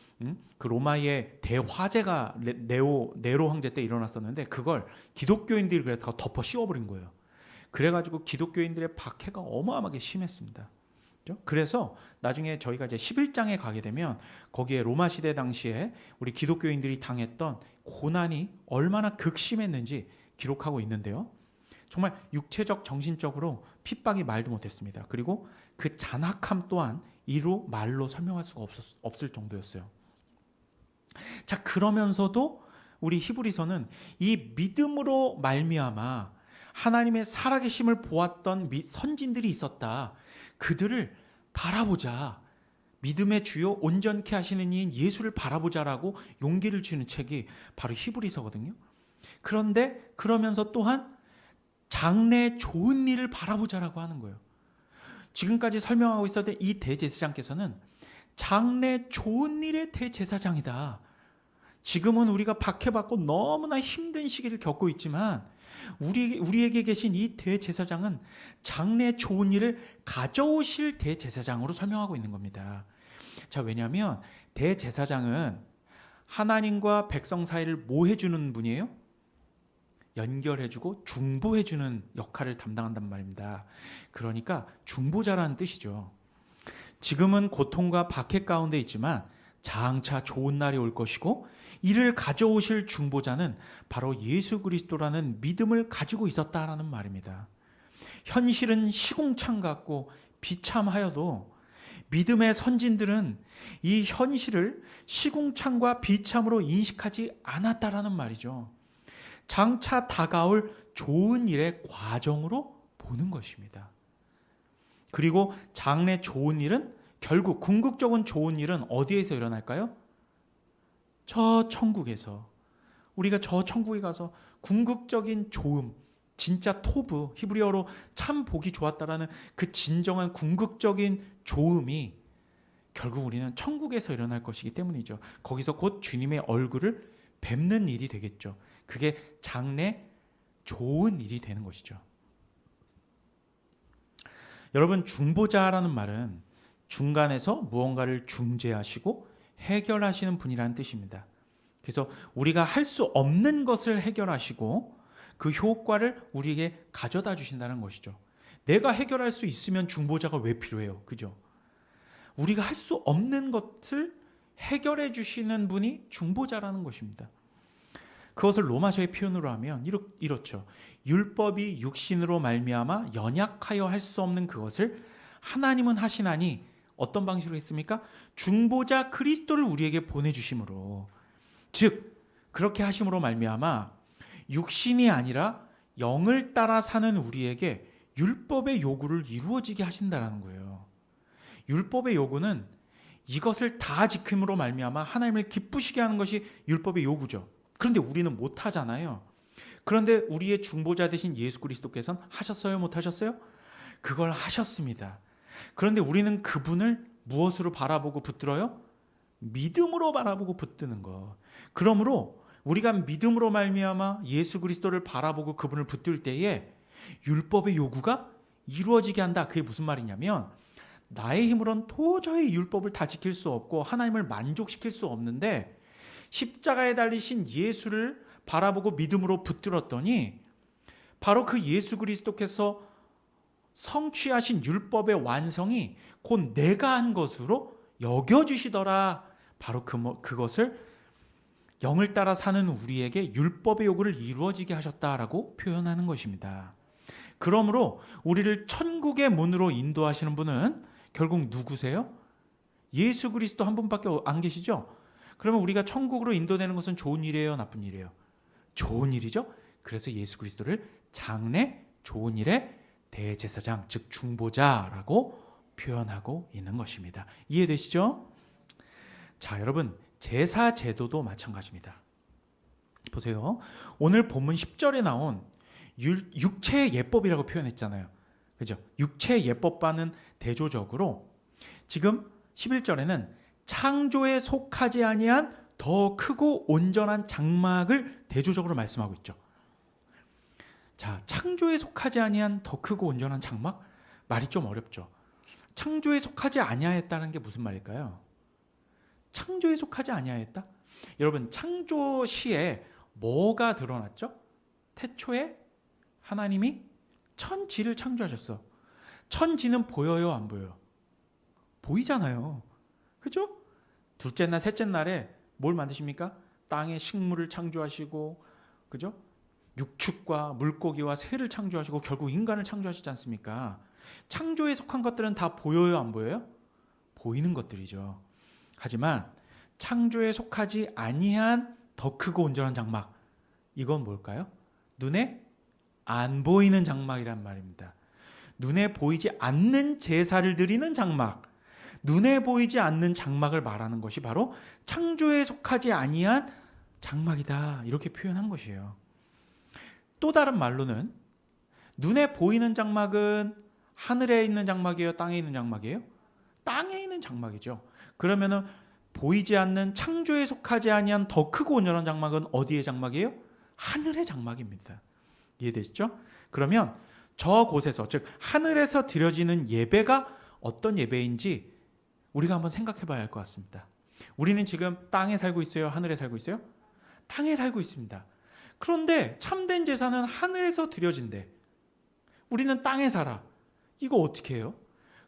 그 로마의 대화재가 네로 황제 때 일어났었는데 그걸 기독교인들이 그래서 덮어 씌워버린 거예요. 그래가지고 기독교인들의 박해가 어마어마하게 심했습니다. 그래서 나중에 저희가 이제 11장에 가게 되면 거기에 로마 시대 당시에 우리 기독교인들이 당했던 고난이 얼마나 극심했는지 기록하고 있는데요. 정말 육체적, 정신적으로 핍박이 말도 못했습니다. 그리고 그 잔악함 또한 이루 말로 설명할 수가 없을 정도였어요. 자, 그러면서도 우리 히브리서는 이 믿음으로 말미암아 하나님의 살아계심을 보았던 선진들이 있었다. 그들을 바라보자. 믿음의 주요 온전케 하시는 이인 예수를 바라보자라고 용기를 주는 책이 바로 히브리서거든요. 그런데 그러면서 또한 장래 좋은 일을 바라보자라고 하는 거예요. 지금까지 설명하고 있었던 이 대제사장께서는 장래 좋은 일의 대제사장이다. 지금은 우리가 박해받고 너무나 힘든 시기를 겪고 있지만 우리에게 계신 이 대제사장은 장래 좋은 일을 가져오실 대제사장으로 설명하고 있는 겁니다. 자, 왜냐하면 대제사장은 하나님과 백성 사이를 뭐 해주는 분이에요? 연결해주고 중보해주는 역할을 담당한단 말입니다. 그러니까 중보자라는 뜻이죠. 지금은 고통과 박해 가운데 있지만 장차 좋은 날이 올 것이고 이를 가져오실 중보자는 바로 예수 그리스도라는 믿음을 가지고 있었다라는 말입니다. 현실은 시궁창 같고 비참하여도 믿음의 선진들은 이 현실을 시궁창과 비참으로 인식하지 않았다라는 말이죠. 장차 다가올 좋은 일의 과정으로 보는 것입니다. 그리고 장래 좋은 일은 결국 궁극적인 좋은 일은 어디에서 일어날까요? 저 천국에서. 우리가 저 천국에 가서 궁극적인 좋음, 진짜 토브, 히브리어로 참 보기 좋았다라는 그 진정한 궁극적인 좋음이 결국 우리는 천국에서 일어날 것이기 때문이죠. 거기서 곧 주님의 얼굴을 뵙는 일이 되겠죠. 그게 장래 좋은 일이 되는 것이죠. 여러분, 중보자라는 말은 중간에서 무언가를 중재하시고 해결하시는 분이라는 뜻입니다. 그래서 우리가 할 수 없는 것을 해결하시고 그 효과를 우리에게 가져다 주신다는 것이죠. 내가 해결할 수 있으면 중보자가 왜 필요해요? 그죠? 우리가 할 수 없는 것을 해결해 주시는 분이 중보자라는 것입니다. 그것을 로마서의 표현으로 하면 이렇죠. 율법이 육신으로 말미암아 연약하여 할 수 없는 그것을 하나님은 하시나니 어떤 방식으로 했습니까? 중보자 그리스도를 우리에게 보내주심으로, 즉 그렇게 하심으로 말미암아 육신이 아니라 영을 따라 사는 우리에게 율법의 요구를 이루어지게 하신다는 거예요. 율법의 요구는 이것을 다 지킴으로 말미암아 하나님을 기쁘시게 하는 것이 율법의 요구죠. 그런데 우리는 못하잖아요. 그런데 우리의 중보자 되신 예수 그리스도께서는 하셨어요? 못 하셨어요? 그걸 하셨습니다. 그런데 우리는 그분을 무엇으로 바라보고 붙들어요? 믿음으로 바라보고 붙드는 것. 그러므로 우리가 믿음으로 말미암아 예수 그리스도를 바라보고 그분을 붙들 때에 율법의 요구가 이루어지게 한다. 그게 무슨 말이냐면 나의 힘으로는 도저히 율법을 다 지킬 수 없고 하나님을 만족시킬 수 없는데 십자가에 달리신 예수를 바라보고 믿음으로 붙들었더니 바로 그 예수 그리스도께서 성취하신 율법의 완성이 곧 내가 한 것으로 여겨주시더라. 바로 그것을 영을 따라 사는 우리에게 율법의 요구를 이루어지게 하셨다라고 표현하는 것입니다. 그러므로 우리를 천국의 문으로 인도하시는 분은 결국 누구세요? 예수 그리스도 한 분밖에 안 계시죠? 그러면 우리가 천국으로 인도되는 것은 좋은 일이에요? 나쁜 일이에요? 좋은 일이죠? 그래서 예수 그리스도를 장래 좋은 일의 대제사장, 즉 중보자라고 표현하고 있는 것입니다. 이해되시죠? 자, 여러분, 제사 제도도 마찬가지입니다. 보세요. 오늘 본문 10절에 나온 육체의 예법이라고 표현했잖아요. 그죠? 육체의 예법과는 대조적으로 지금 11절에는 창조에 속하지 아니한 더 크고 온전한 장막을 대조적으로 말씀하고 있죠. 자, 창조에 속하지 아니한 더 크고 온전한 장막? 말이 좀 어렵죠. 창조에 속하지 아니하였다는 게 무슨 말일까요? 창조에 속하지 아니하였다? 여러분, 창조 시에 뭐가 드러났죠? 태초에 하나님이 천지를 창조하셨어. 천지는 보여요, 안 보여요? 보이잖아요. 그죠? 둘째 날, 셋째 날에 뭘 만드십니까? 땅에 식물을 창조하시고, 그죠? 육축과 물고기와 새를 창조하시고 결국 인간을 창조하시지 않습니까? 창조에 속한 것들은 다 보여요, 안 보여요? 보이는 것들이죠. 하지만 창조에 속하지 아니한 더 크고 온전한 장막, 이건 뭘까요? 눈에 안 보이는 장막이란 말입니다. 눈에 보이지 않는 제사를 드리는 장막, 눈에 보이지 않는 장막을 말하는 것이 바로 창조에 속하지 아니한 장막이다, 이렇게 표현한 것이에요. 또 다른 말로는 눈에 보이는 장막은 하늘에 있는 장막이에요? 땅에 있는 장막이에요? 땅에 있는 장막이죠. 그러면은 보이지 않는 창조에 속하지 아니한 더 크고 온전한 장막은 어디의 장막이에요? 하늘의 장막입니다. 이해되시죠? 그러면 저곳에서, 즉 하늘에서 드려지는 예배가 어떤 예배인지 우리가 한번 생각해 봐야 할 것 같습니다. 우리는 지금 땅에 살고 있어요? 하늘에 살고 있어요? 땅에 살고 있습니다. 그런데 참된 제사는 하늘에서 드려진대. 우리는 땅에 살아. 이거 어떻게 해요?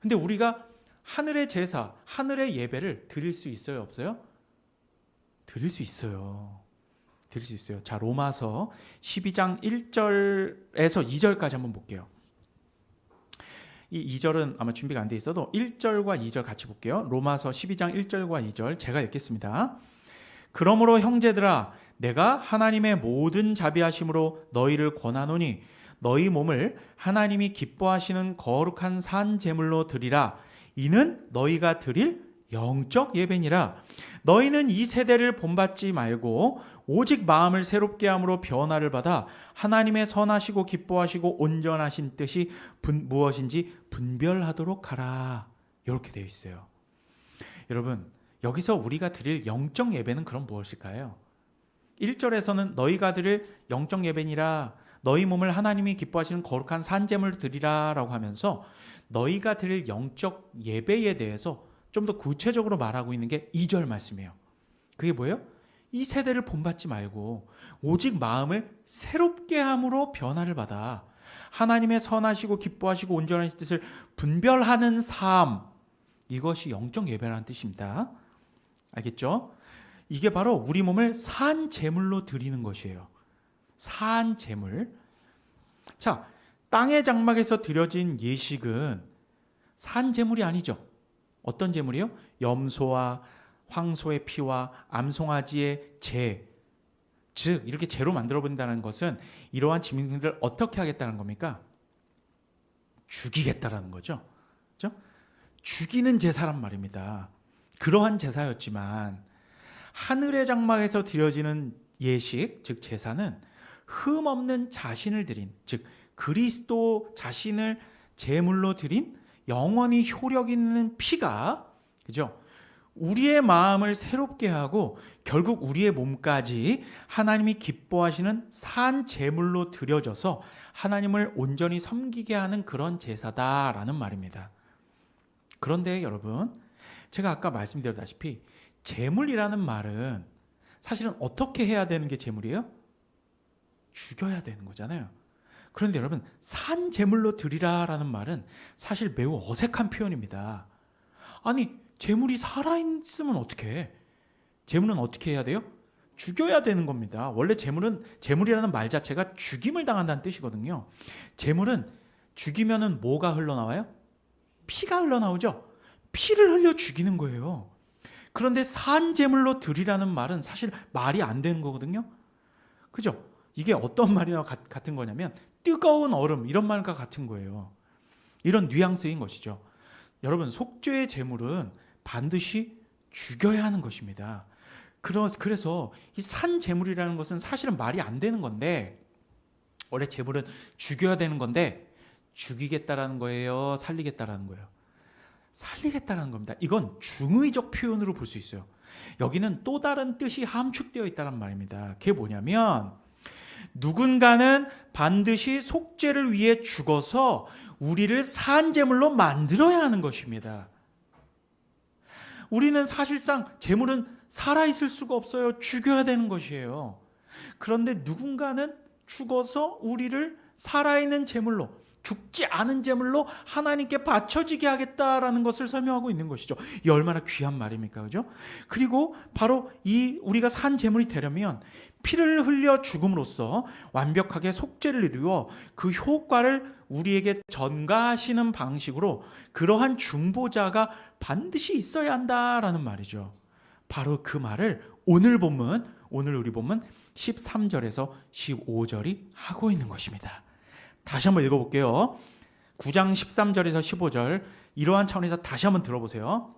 근데 우리가 하늘의 제사, 하늘의 예배를 드릴 수 있어요, 없어요? 드릴 수 있어요. 드릴 수 있어요. 자, 로마서 12장 1절에서 2절까지 한번 볼게요. 이 2절은 아마 준비가 안 돼 있어도 1절과 2절 같이 볼게요. 로마서 12장 1절과 2절 제가 읽겠습니다. 그러므로 형제들아, 내가 하나님의 모든 자비하심으로 너희를 권하노니 너희 몸을 하나님이 기뻐하시는 거룩한 산 제물로 드리라. 이는 너희가 드릴 영적 예배니라. 너희는 이 세대를 본받지 말고 오직 마음을 새롭게 함으로 변화를 받아 하나님의 선하시고 기뻐하시고 온전하신 뜻이 무엇인지 분별하도록 하라. 이렇게 되어 있어요. 여러분, 여기서 우리가 드릴 영적 예배는 그럼 무엇일까요? 1절에서는 너희가 드릴 영적 예배니라, 너희 몸을 하나님이 기뻐하시는 거룩한 산제물로 드리라 라고 하면서 너희가 드릴 영적 예배에 대해서 좀 더 구체적으로 말하고 있는 게 2절 말씀이에요. 그게 뭐예요? 이 세대를 본받지 말고 오직 마음을 새롭게 함으로 변화를 받아 하나님의 선하시고 기뻐하시고 온전하신 뜻을 분별하는 삶, 이것이 영적 예배라는 뜻입니다. 알겠죠? 이게 바로 우리 몸을 산 제물로 드리는 것이에요. 산 제물. 자, 땅의 장막에서 드려진 예식은 산 제물이 아니죠. 어떤 제물이요? 염소와 황소의 피와 암송아지의 제, 즉 이렇게 제로 만들어 본다는 것은 이러한 짐승들을 어떻게 하겠다는 겁니까? 죽이겠다라는 거죠. 그렇죠? 죽이는 제사란 말입니다. 그러한 제사였지만 하늘의 장막에서 드려지는 예식, 즉 제사는 흠 없는 자신을 드린, 즉 그리스도 자신을 제물로 드린 영원히 효력 있는 피가, 그죠? 우리의 마음을 새롭게 하고 결국 우리의 몸까지 하나님이 기뻐하시는 산 제물로 드려져서 하나님을 온전히 섬기게 하는 그런 제사다라는 말입니다. 그런데 여러분, 제가 아까 말씀드렸다시피 제물이라는 말은 사실은 어떻게 해야 되는 게 제물이에요? 죽여야 되는 거잖아요. 그런데 여러분, 산 제물로 드리라라는 말은 사실 매우 어색한 표현입니다. 아니, 제물이 살아있으면 어떻게 해? 제물은 어떻게 해야 돼요? 죽여야 되는 겁니다. 원래 제물이라는 말 자체가 죽임을 당한다는 뜻이거든요. 제물은 죽이면은 뭐가 흘러나와요? 피가 흘러나오죠. 피를 흘려 죽이는 거예요. 그런데 산 제물로 드리라는 말은 사실 말이 안 되는 거거든요. 그죠? 이게 어떤 말이나 같은 거냐면 뜨거운 얼음, 이런 말과 같은 거예요. 이런 뉘앙스인 것이죠. 여러분, 속죄의 제물은 반드시 죽여야 하는 것입니다. 그래서 이 산 제물이라는 것은 사실은 말이 안 되는 건데, 원래 제물은 죽여야 되는 건데 죽이겠다라는 거예요, 살리겠다라는 거예요? 살리겠다라는 겁니다. 이건 중의적 표현으로 볼 수 있어요. 여기는 또 다른 뜻이 함축되어 있다는 말입니다. 그게 뭐냐면, 누군가는 반드시 속죄를 위해 죽어서 우리를 산 제물로 만들어야 하는 것입니다. 우리는 사실상 제물은 살아있을 수가 없어요. 죽여야 되는 것이에요. 그런데 누군가는 죽어서 우리를 살아있는 제물로, 죽지 않은 제물로 하나님께 바쳐지게 하겠다라는 것을 설명하고 있는 것이죠. 이 얼마나 귀한 말입니까? 그죠? 그리고 바로 이 우리가 산 제물이 되려면 피를 흘려 죽음으로써 완벽하게 속죄를 이루어 그 효과를 우리에게 전가하시는 방식으로 그러한 중보자가 반드시 있어야 한다라는 말이죠. 바로 그 말을 오늘 우리 본문 13절에서 15절이 하고 있는 것입니다. 다시 한번 읽어볼게요. 9장 13절에서 15절, 이러한 차원에서 다시 한번 들어보세요.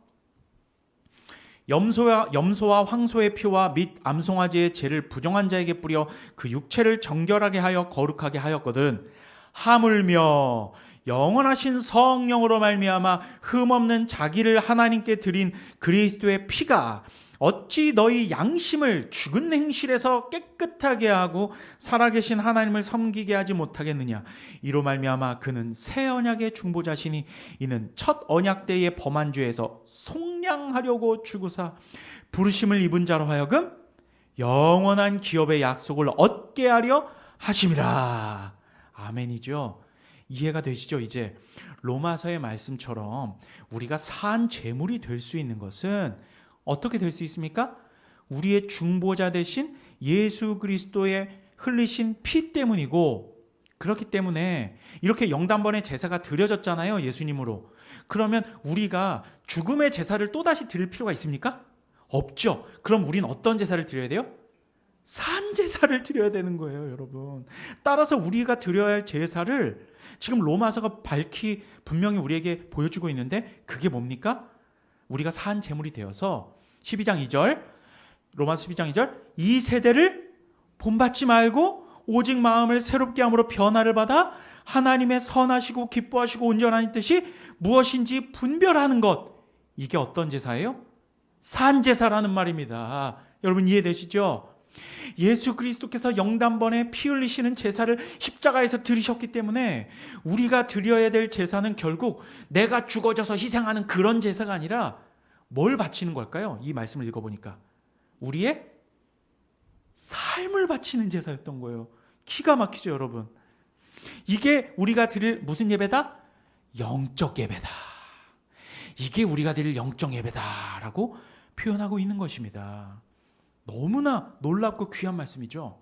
염소와 황소의 피와 및 암송아지의 죄를 부정한 자에게 뿌려 그 육체를 정결하게 하여 거룩하게 하였거든. 하물며 영원하신 성령으로 말미암아 흠없는 자기를 하나님께 드린 그리스도의 피가 어찌 너희 양심을 죽은 행실에서 깨끗하게 하고 살아계신 하나님을 섬기게 하지 못하겠느냐. 이로 말미암아 그는 새 언약의 중보자시니 이는 첫 언약 때의 범한 죄에서 속량하려고 죽으사 부르심을 입은 자로 하여금 영원한 기업의 약속을 얻게 하려 하심이라. 아멘이죠. 이해가 되시죠? 이제 로마서의 말씀처럼 우리가 산 제물이 될 수 있는 것은 어떻게 될 수 있습니까? 우리의 중보자 되신 예수 그리스도의 흘리신 피 때문이고, 그렇기 때문에 이렇게 영단번의 제사가 드려졌잖아요, 예수님으로. 그러면 우리가 죽음의 제사를 또다시 드릴 필요가 있습니까? 없죠. 그럼 우린 어떤 제사를 드려야 돼요? 산 제사를 드려야 되는 거예요, 여러분. 따라서 우리가 드려야 할 제사를 지금 로마서가 분명히 우리에게 보여주고 있는데, 그게 뭡니까? 우리가 산 제물이 되어서 12장 2절, 로마서 12장 2절, 이 세대를 본받지 말고 오직 마음을 새롭게 함으로 변화를 받아 하나님의 선하시고 기뻐하시고 온전한 뜻이 무엇인지 분별하는 것. 이게 어떤 제사예요? 산 제사라는 말입니다. 여러분 이해되시죠? 예수 그리스도께서 영단번에 피 흘리시는 제사를 십자가에서 드리셨기 때문에 우리가 드려야 될 제사는 결국 내가 죽어져서 희생하는 그런 제사가 아니라 뭘 바치는 걸까요? 이 말씀을 읽어보니까 우리의 삶을 바치는 제사였던 거예요. 기가 막히죠, 여러분. 이게 우리가 드릴 무슨 예배다? 영적 예배다. 이게 우리가 드릴 영적 예배다라고 표현하고 있는 것입니다. 너무나 놀랍고 귀한 말씀이죠.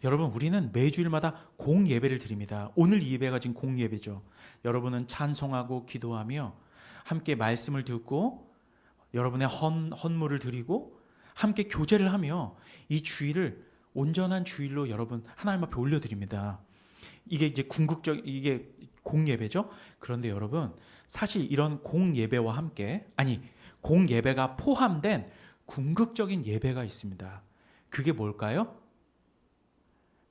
여러분, 우리는 매주일마다 공예배를 드립니다. 오늘 이 예배가 지금 공예배죠. 여러분은 찬송하고 기도하며 함께 말씀을 듣고 여러분의 헌물을 드리고 함께 교제를 하며 이 주일을 온전한 주일로 여러분 하나님 앞에 올려드립니다. 이게 이제 이게 공예배죠. 그런데 여러분, 사실 이런 공예배와 함께, 공예배가 포함된 궁극적인 예배가 있습니다. 그게 뭘까요?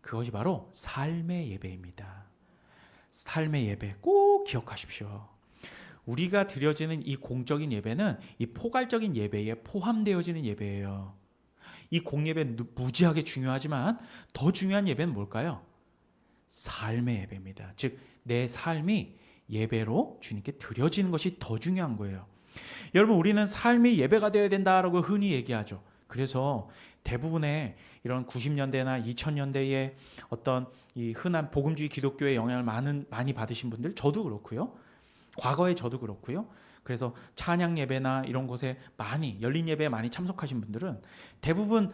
그것이 바로 삶의 예배입니다. 삶의 예배 꼭 기억하십시오. 우리가 드려지는 이 공적인 예배는 이 포괄적인 예배에 포함되어지는 예배예요. 이 공예배 무지하게 중요하지만 더 중요한 예배는 뭘까요? 삶의 예배입니다. 즉 내 삶이 예배로 주님께 드려지는 것이 더 중요한 거예요. 여러분, 우리는 삶이 예배가 되어야 된다라고 흔히 얘기하죠. 그래서 대부분의 이런 90년대나 2000년대의 어떤 이 흔한 복음주의 기독교의 영향을 많이 받으신 분들, 저도 그렇고요. 과거에 저도 그렇고요. 그래서 찬양 예배나 이런 곳에 많이 열린 예배에 많이 참석하신 분들은 대부분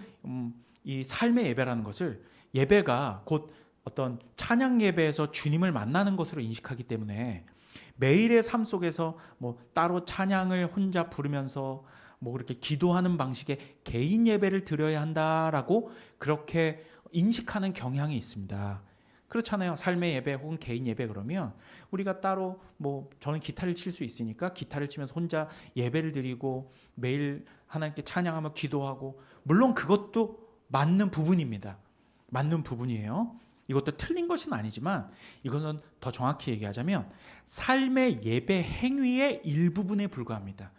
이 삶의 예배라는 것을 예배가 곧 어떤 찬양 예배에서 주님을 만나는 것으로 인식하기 때문에 매일의 삶 속에서 뭐 따로 찬양을 혼자 부르면서 뭐 그렇게 기도하는 방식의 개인 예배를 드려야 한다라고 그렇게 인식하는 경향이 있습니다. 그렇잖아요. 삶의 예배 혹은 개인 예배 그러면 우리가 따로 뭐 저는 기타를 칠 수 있으니까 기타를 치면서 혼자 예배를 드리고 매일 하나님께 찬양하며 기도하고, 물론 그것도 맞는 부분입니다. 맞는 부분이에요. 이것도 틀린 것은 아니지만 이것은 더 정확히 얘기하자면 삶의 예배 행위의 일부분에 불과합니다.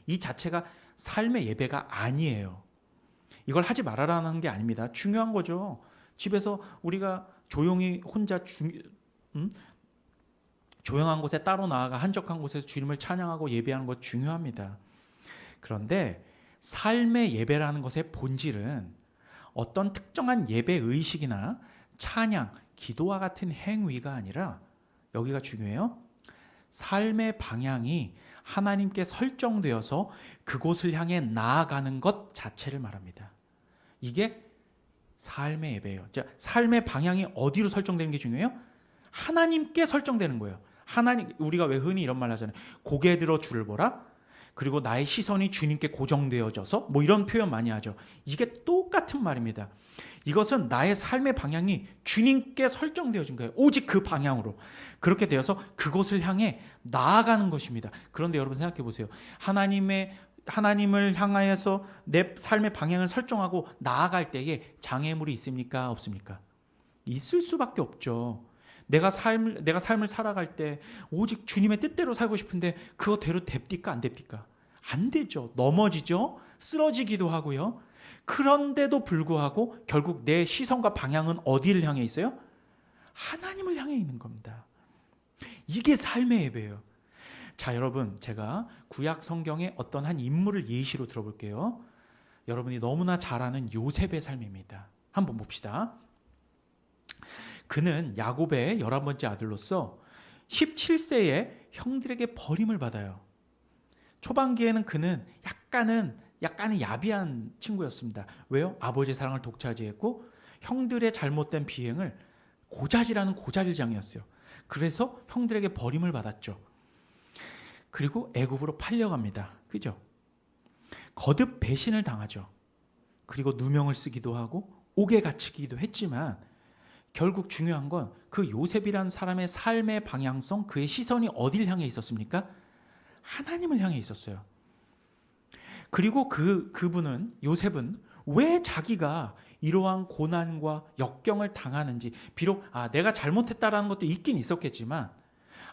이 자체가 삶의 예배가 아니에요. 이걸 하지 말아라는 게 아닙니다. 중요한 거죠. 집에서 우리가 조용히 혼자 조용한 곳에 따로 나아가 한적한 곳에서 주님을 찬양하고 예배하는 것 중요합니다. 그런데 삶의 예배라는 것의 본질은 어떤 특정한 예배 의식이나 찬양, 기도와 같은 행위가 아니라, 여기가 중요해요. 삶의 방향이 하나님께 설정되어서 그곳을 향해 나아가는 것 자체를 말합니다. 이게 삶의 예배예요. 자, 삶의 방향이 어디로 설정되는 게 중요해요? 하나님께 설정되는 거예요. 하나님, 우리가 왜 흔히 이런 말 하잖아요. 고개 들어 주를 보라. 그리고 나의 시선이 주님께 고정되어져서, 뭐 이런 표현 많이 하죠. 이게 똑같은 말입니다. 이것은 나의 삶의 방향이 주님께 설정되어진 거예요. 오직 그 방향으로. 그렇게 되어서 그곳을 향해 나아가는 것입니다. 그런데 여러분 생각해 보세요. 하나님을 향하여서 내 삶의 방향을 설정하고 나아갈 때에 장애물이 있습니까? 없습니까? 있을 수밖에 없죠. 내가 삶을 살아갈 때 오직 주님의 뜻대로 살고 싶은데 그거대로 됩니까? 안 됩니까? 안 되죠. 넘어지죠. 쓰러지기도 하고요. 그런데도 불구하고 결국 내 시선과 방향은 어디를 향해 있어요? 하나님을 향해 있는 겁니다. 이게 삶의 예배예요. 자, 여러분, 제가 구약 성경의 어떤 한 인물을 예시로 들어볼게요. 여러분이 너무나 잘 아는 요셉의 삶입니다. 한번 봅시다. 그는 야곱의 11번째 아들로서 17세에 형들에게 버림을 받아요. 초반기에는 그는 약간은 야비한 친구였습니다. 왜요? 아버지의 사랑을 독차지했고 형들의 잘못된 비행을 고자질하는 고자질장이었어요. 그래서 형들에게 버림을 받았죠. 그리고 애굽으로 팔려갑니다. 그죠? 거듭 배신을 당하죠. 그리고 누명을 쓰기도 하고 옥에 갇히기도 했지만 결국 중요한 건 그 요셉이란 사람의 삶의 방향성, 그의 시선이 어디를 향해 있었습니까? 하나님을 향해 있었어요. 그리고 요셉은 왜 자기가 이러한 고난과 역경을 당하는지, 비록 내가 잘못했다라는 것도 있긴 있었겠지만,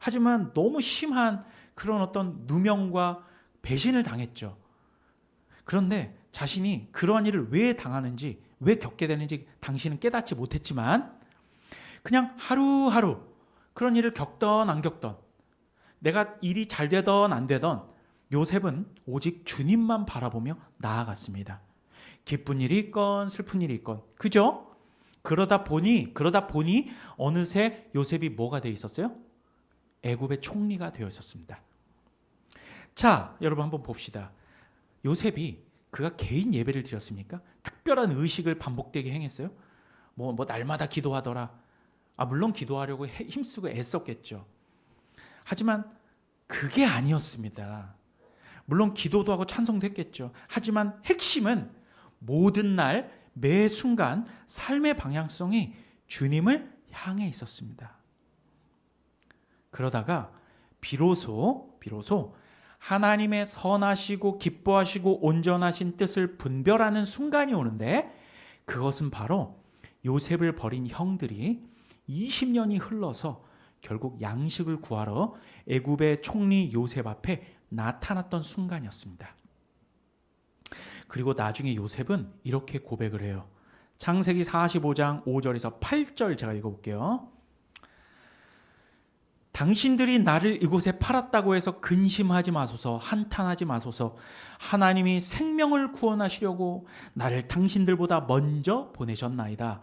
하지만 너무 심한 그런 어떤 누명과 배신을 당했죠. 그런데 자신이 그러한 일을 왜 당하는지, 왜 겪게 되는지 당신은 깨닫지 못했지만 그냥 하루하루 그런 일을 겪던 안 겪던, 내가 일이 잘 되던 안 되던 요셉은 오직 주님만 바라보며 나아갔습니다. 기쁜 일이 있건 슬픈 일이 있건, 그죠? 그러다 보니 어느새 요셉이 뭐가 되어 있었어요? 애굽의 총리가 되어 있었습니다. 자, 여러분 한번 봅시다. 요셉이 그가 개인 예배를 드렸습니까? 특별한 의식을 반복되게 행했어요? 뭐 날마다 기도하더라. 물론 기도하려고 힘쓰고 애썼겠죠. 하지만 그게 아니었습니다. 물론 기도도 하고 찬송도 했겠죠. 하지만 핵심은 모든 날 매 순간 삶의 방향성이 주님을 향해 있었습니다. 그러다가 비로소 하나님의 선하시고 기뻐하시고 온전하신 뜻을 분별하는 순간이 오는데, 그것은 바로 요셉을 버린 형들이 20년이 흘러서 결국 양식을 구하러 애굽의 총리 요셉 앞에 나타났던 순간이었습니다. 그리고 나중에 요셉은 이렇게 고백을 해요. 창세기 45장 5절에서 8절 제가 읽어볼게요. 당신들이 나를 이곳에 팔았다고 해서 근심하지 마소서, 한탄하지 마소서. 하나님이 생명을 구원하시려고 나를 당신들보다 먼저 보내셨나이다.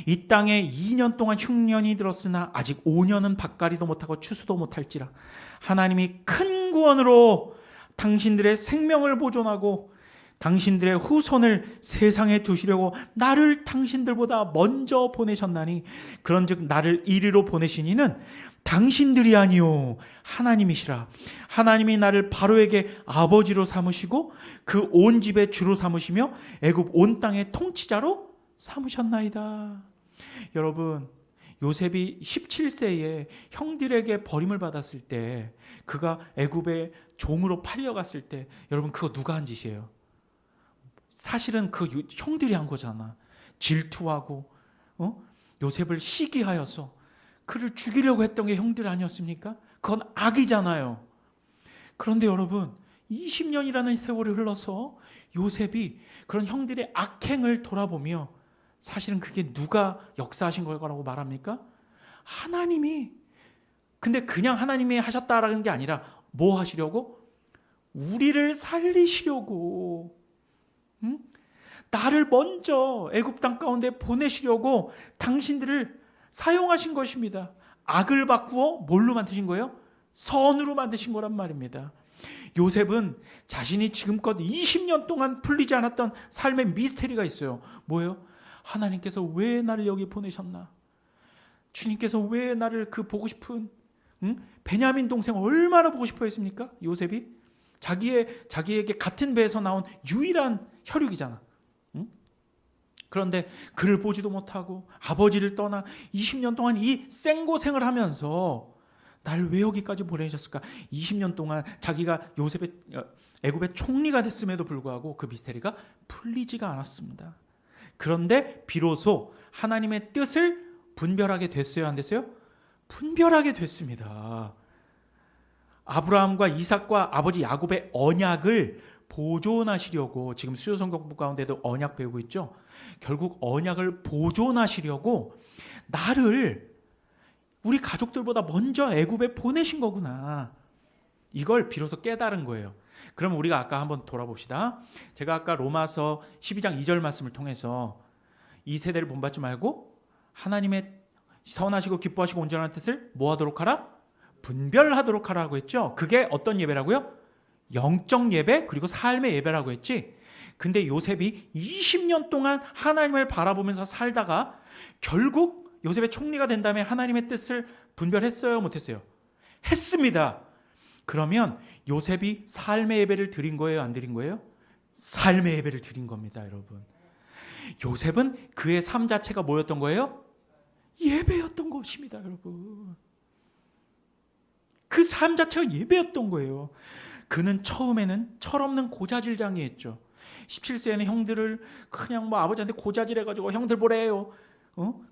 이 땅에 2년 동안 흉년이 들었으나 아직 5년은 밭갈이도 못하고 추수도 못할지라. 하나님이 큰 구원으로 당신들의 생명을 보존하고 당신들의 후손을 세상에 두시려고 나를 당신들보다 먼저 보내셨나니, 그런즉 나를 이리로 보내신 이는 당신들이 아니요 하나님이시라. 하나님이 나를 바로에게 아버지로 삼으시고 그 온 집의 주로 삼으시며 애굽 온 땅의 통치자로 삼으셨나이다. 여러분, 요셉이 17세에 형들에게 버림을 받았을 때, 그가 애굽의 종으로 팔려갔을 때, 여러분 그거 누가 한 짓이에요? 사실은 그 형들이 한 거잖아. 질투하고 요셉을 시기하여서 그를 죽이려고 했던 게 형들 아니었습니까? 그건 악이잖아요. 그런데 여러분, 20년이라는 세월이 흘러서 요셉이 그런 형들의 악행을 돌아보며, 사실은 그게 누가 역사하신 거라고 말합니까? 하나님이. 근데 그냥 하나님이 하셨다라는 게 아니라 뭐 하시려고? 우리를 살리시려고, 나를 먼저 애굽 땅 가운데 보내시려고 당신들을 사용하신 것입니다. 악을 바꾸어 뭘로 만드신 거예요? 선으로 만드신 거란 말입니다. 요셉은 자신이 지금껏 20년 동안 풀리지 않았던 삶의 미스테리가 있어요. 뭐예요? 하나님께서 왜 나를 여기 보내셨나? 주님께서 왜 나를 그 보고 싶은 베냐민 동생 얼마나 보고 싶어 했습니까? 요셉이 자기에게 같은 배에서 나온 유일한 혈육이잖아. 그런데 그를 보지도 못하고 아버지를 떠나 20년 동안 이 생고생을 하면서 날 왜 여기까지 보내셨을까? 20년 동안 자기가 애굽의 총리가 됐음에도 불구하고 그 미스테리가 풀리지가 않았습니다. 그런데 비로소 하나님의 뜻을 분별하게 됐어요, 안 됐어요? 분별하게 됐습니다. 아브라함과 이삭과 아버지 야곱의 언약을 보존하시려고, 지금 수요성 공부 가운데도 언약 배우고 있죠. 결국 언약을 보존하시려고 나를 우리 가족들보다 먼저 애굽에 보내신 거구나. 이걸 비로소 깨달은 거예요. 그럼 우리가 아까 한번 돌아봅시다. 제가 아까 로마서 12장 2절 말씀을 통해서 이 세대를 본받지 말고 하나님의 선하시고 기뻐하시고 온전한 뜻을 뭐 하도록 하라? 분별하도록 하라고 했죠. 그게 어떤 예배라고요? 영적 예배, 그리고 삶의 예배라고 했지. 근데 요셉이 20년 동안 하나님을 바라보면서 살다가 결국 요셉의 총리가 된 다음에 하나님의 뜻을 분별했어요, 못했어요? 했습니다. 그러면 요셉이 삶의 예배를 드린 거예요, 안 드린 거예요? 삶의 예배를 드린 겁니다, 여러분. 요셉은 그의 삶 자체가 뭐였던 거예요? 예배였던 것입니다, 여러분. 그 삶 자체가 예배였던 거예요. 그는 처음에는 철없는 고자질장이했죠. 17세에는 형들을 그냥 아버지한테 고자질해가지고 형들 보래요.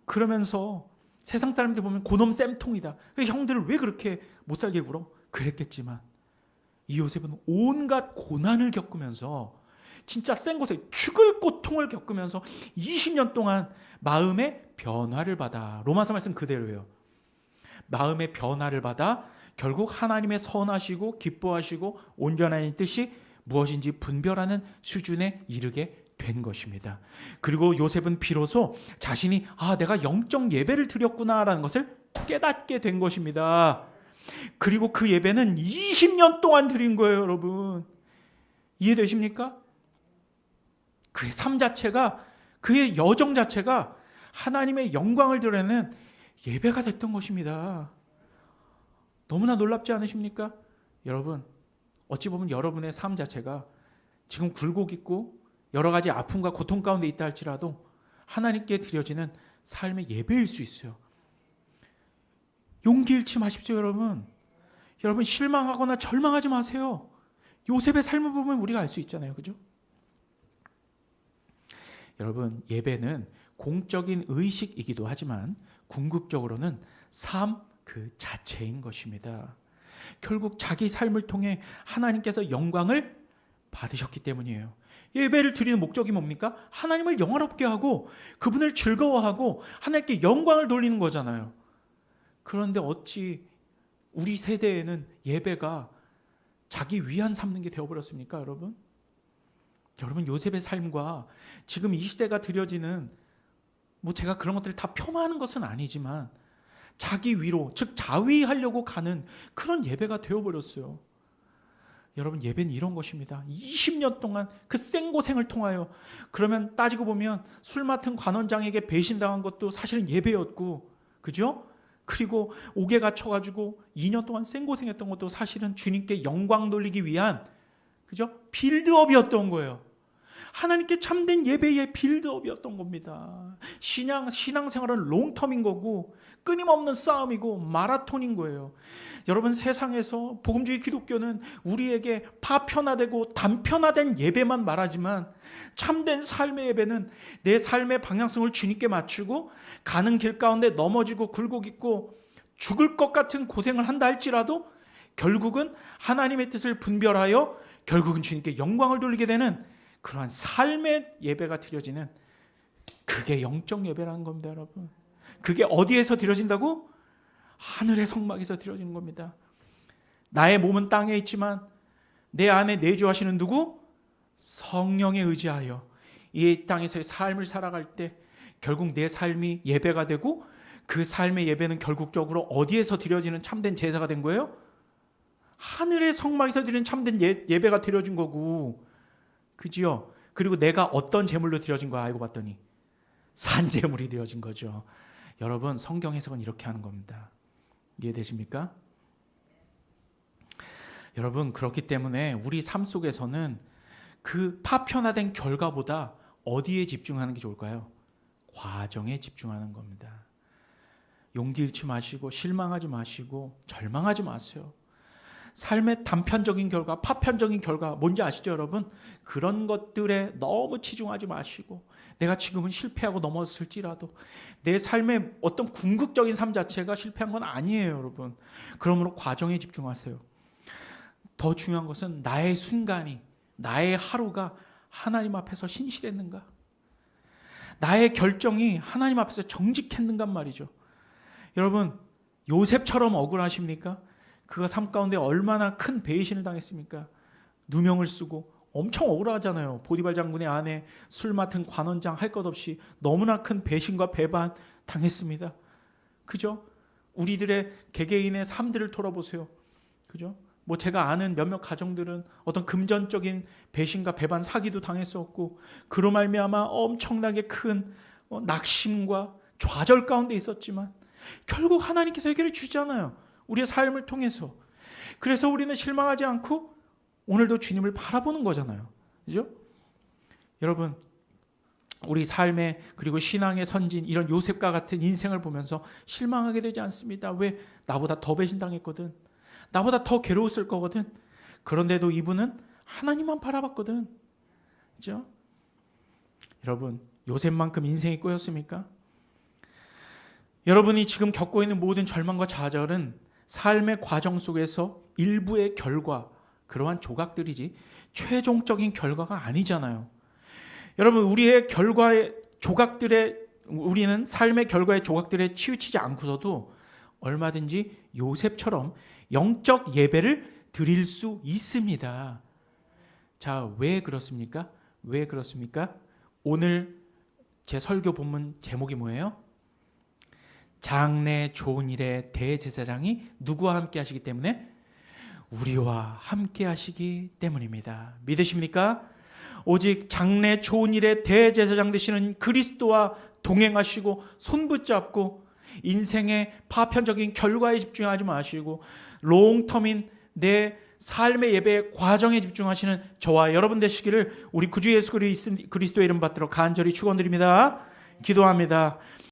그러면서 세상 사람들 보면 고놈 쌤통이다. 형들을 왜 그렇게 못살게 굴어? 그랬겠지만 이 요셉은 온갖 고난을 겪으면서 진짜 생고생, 죽을 고통을 겪으면서 20년 동안 마음의 변화를 받아, 로마서 말씀 그대로예요. 마음의 변화를 받아 결국 하나님의 선하시고 기뻐하시고 온전한 뜻이 무엇인지 분별하는 수준에 이르게 된 것입니다. 그리고 요셉은 비로소 자신이 내가 영적 예배를 드렸구나라는 것을 깨닫게 된 것입니다. 그리고 그 예배는 20년 동안 드린 거예요, 여러분. 이해되십니까? 그의 삶 자체가, 그의 여정 자체가 하나님의 영광을 드러내는 예배가 됐던 것입니다. 너무나 놀랍지 않으십니까? 여러분, 어찌 보면 여러분의 삶 자체가 지금 굴곡있고 여러 가지 아픔과 고통 가운데 있다 할지라도 하나님께 드려지는 삶의 예배일 수 있어요. 용기 잃지 마십시오, 여러분. 여러분 실망하거나 절망하지 마세요. 요셉의 삶을 보면 우리가 알 수 있잖아요, 그죠? 여러분, 예배는 공적인 의식이기도 하지만 궁극적으로는 삶 그 자체인 것입니다. 결국 자기 삶을 통해 하나님께서 영광을 받으셨기 때문이에요. 예배를 드리는 목적이 뭡니까? 하나님을 영화롭게 하고 그분을 즐거워하고 하나님께 영광을 돌리는 거잖아요. 그런데 어찌 우리 세대에는 예배가 자기 위안 삼는 게 되어버렸습니까, 여러분? 여러분, 요셉의 삶과 지금 이 시대가 드려지는, 제가 그런 것들을 다 폄하하는 것은 아니지만 자기 위로, 즉 자위하려고 가는 그런 예배가 되어버렸어요. 여러분, 예배는 이런 것입니다. 20년 동안 그 생고생을 통하여, 그러면 따지고 보면 술 맡은 관원장에게 배신당한 것도 사실은 예배였고, 그죠? 그리고 옥에 갇혀가지고 2년 동안 생고생했던 것도 사실은 주님께 영광 돌리기 위한, 그죠? 빌드업이었던 거예요. 하나님께 참된 예배의 빌드업이었던 겁니다. 신앙생활은 롱텀인 거고 끊임없는 싸움이고 마라톤인 거예요. 여러분, 세상에서 복음주의 기독교는 우리에게 파편화되고 단편화된 예배만 말하지만 참된 삶의 예배는 내 삶의 방향성을 주님께 맞추고 가는 길 가운데 넘어지고 굴곡있고 죽을 것 같은 고생을 한다 할지라도 결국은 하나님의 뜻을 분별하여 결국은 주님께 영광을 돌리게 되는 그러한 삶의 예배가 드려지는, 그게 영적 예배라는 겁니다, 여러분. 그게 어디에서 드려진다고? 하늘의 성막에서 드려지는 겁니다. 나의 몸은 땅에 있지만 내 안에 내주하시는 누구? 성령에 의지하여 이 땅에서의 삶을 살아갈 때 결국 내 삶이 예배가 되고, 그 삶의 예배는 결국적으로 어디에서 드려지는 참된 제사가 된 거예요? 하늘의 성막에서 드리는 참된 예배가 드려진 거고, 그지요? 그리고 내가 어떤 제물로 드려진 거야 알고 봤더니 산제물이 드려진 거죠. 여러분, 성경 해석은 이렇게 하는 겁니다. 이해되십니까? 여러분, 그렇기 때문에 우리 삶 속에서는 그 파편화된 결과보다 어디에 집중하는 게 좋을까요? 과정에 집중하는 겁니다. 용기 잃지 마시고 실망하지 마시고 절망하지 마세요. 삶의 단편적인 결과, 파편적인 결과 뭔지 아시죠, 여러분? 그런 것들에 너무 치중하지 마시고, 내가 지금은 실패하고 넘어졌을지라도 내 삶의 어떤 궁극적인 삶 자체가 실패한 건 아니에요, 여러분. 그러므로 과정에 집중하세요. 더 중요한 것은 나의 순간이, 나의 하루가 하나님 앞에서 신실했는가? 나의 결정이 하나님 앞에서 정직했는가 말이죠. 여러분, 요셉처럼 억울하십니까? 그가 삶 가운데 얼마나 큰 배신을 당했습니까? 누명을 쓰고 엄청 억울하잖아요. 보디발 장군의 아내, 술 맡은 관원장, 할 것 없이 너무나 큰 배신과 배반 당했습니다. 그죠? 우리들의 개개인의 삶들을 돌아보세요. 그죠? 제가 아는 몇몇 가정들은 어떤 금전적인 배신과 배반, 사기도 당했었고, 그로 말미암아 엄청나게 큰 낙심과 좌절 가운데 있었지만 결국 하나님께서 해결해 주잖아요. 우리의 삶을 통해서. 그래서 우리는 실망하지 않고 오늘도 주님을 바라보는 거잖아요. 그죠? 여러분, 우리 삶의, 그리고 신앙의 선진, 이런 요셉과 같은 인생을 보면서 실망하게 되지 않습니다. 왜? 나보다 더 배신당했거든. 나보다 더 괴로웠을 거거든. 그런데도 이분은 하나님만 바라봤거든. 그죠? 여러분, 요셉만큼 인생이 꼬였습니까? 여러분이 지금 겪고 있는 모든 절망과 좌절은 삶의 과정 속에서 일부의 결과, 그러한 조각들이지 최종적인 결과가 아니잖아요. 여러분, 우리의 결과의 조각들에, 우리는 삶의 결과의 조각들에 치우치지 않고서도 얼마든지 요셉처럼 영적 예배를 드릴 수 있습니다. 자, 왜 그렇습니까? 왜 그렇습니까? 오늘 제 설교 본문 제목이 뭐예요? 장래 좋은 일의 대제사장이 누구와 함께 하시기 때문에? 우리와 함께 하시기 때문입니다. 믿으십니까? 오직 장래 좋은 일의 대제사장 되시는 그리스도와 동행하시고 손붙잡고 인생의 파편적인 결과에 집중하지 마시고 롱텀인 내 삶의 예배 과정에 집중하시는 저와 여러분 되시기를 우리 구주 예수 그리스도의 이름 받들어 간절히 축원드립니다. 기도합니다.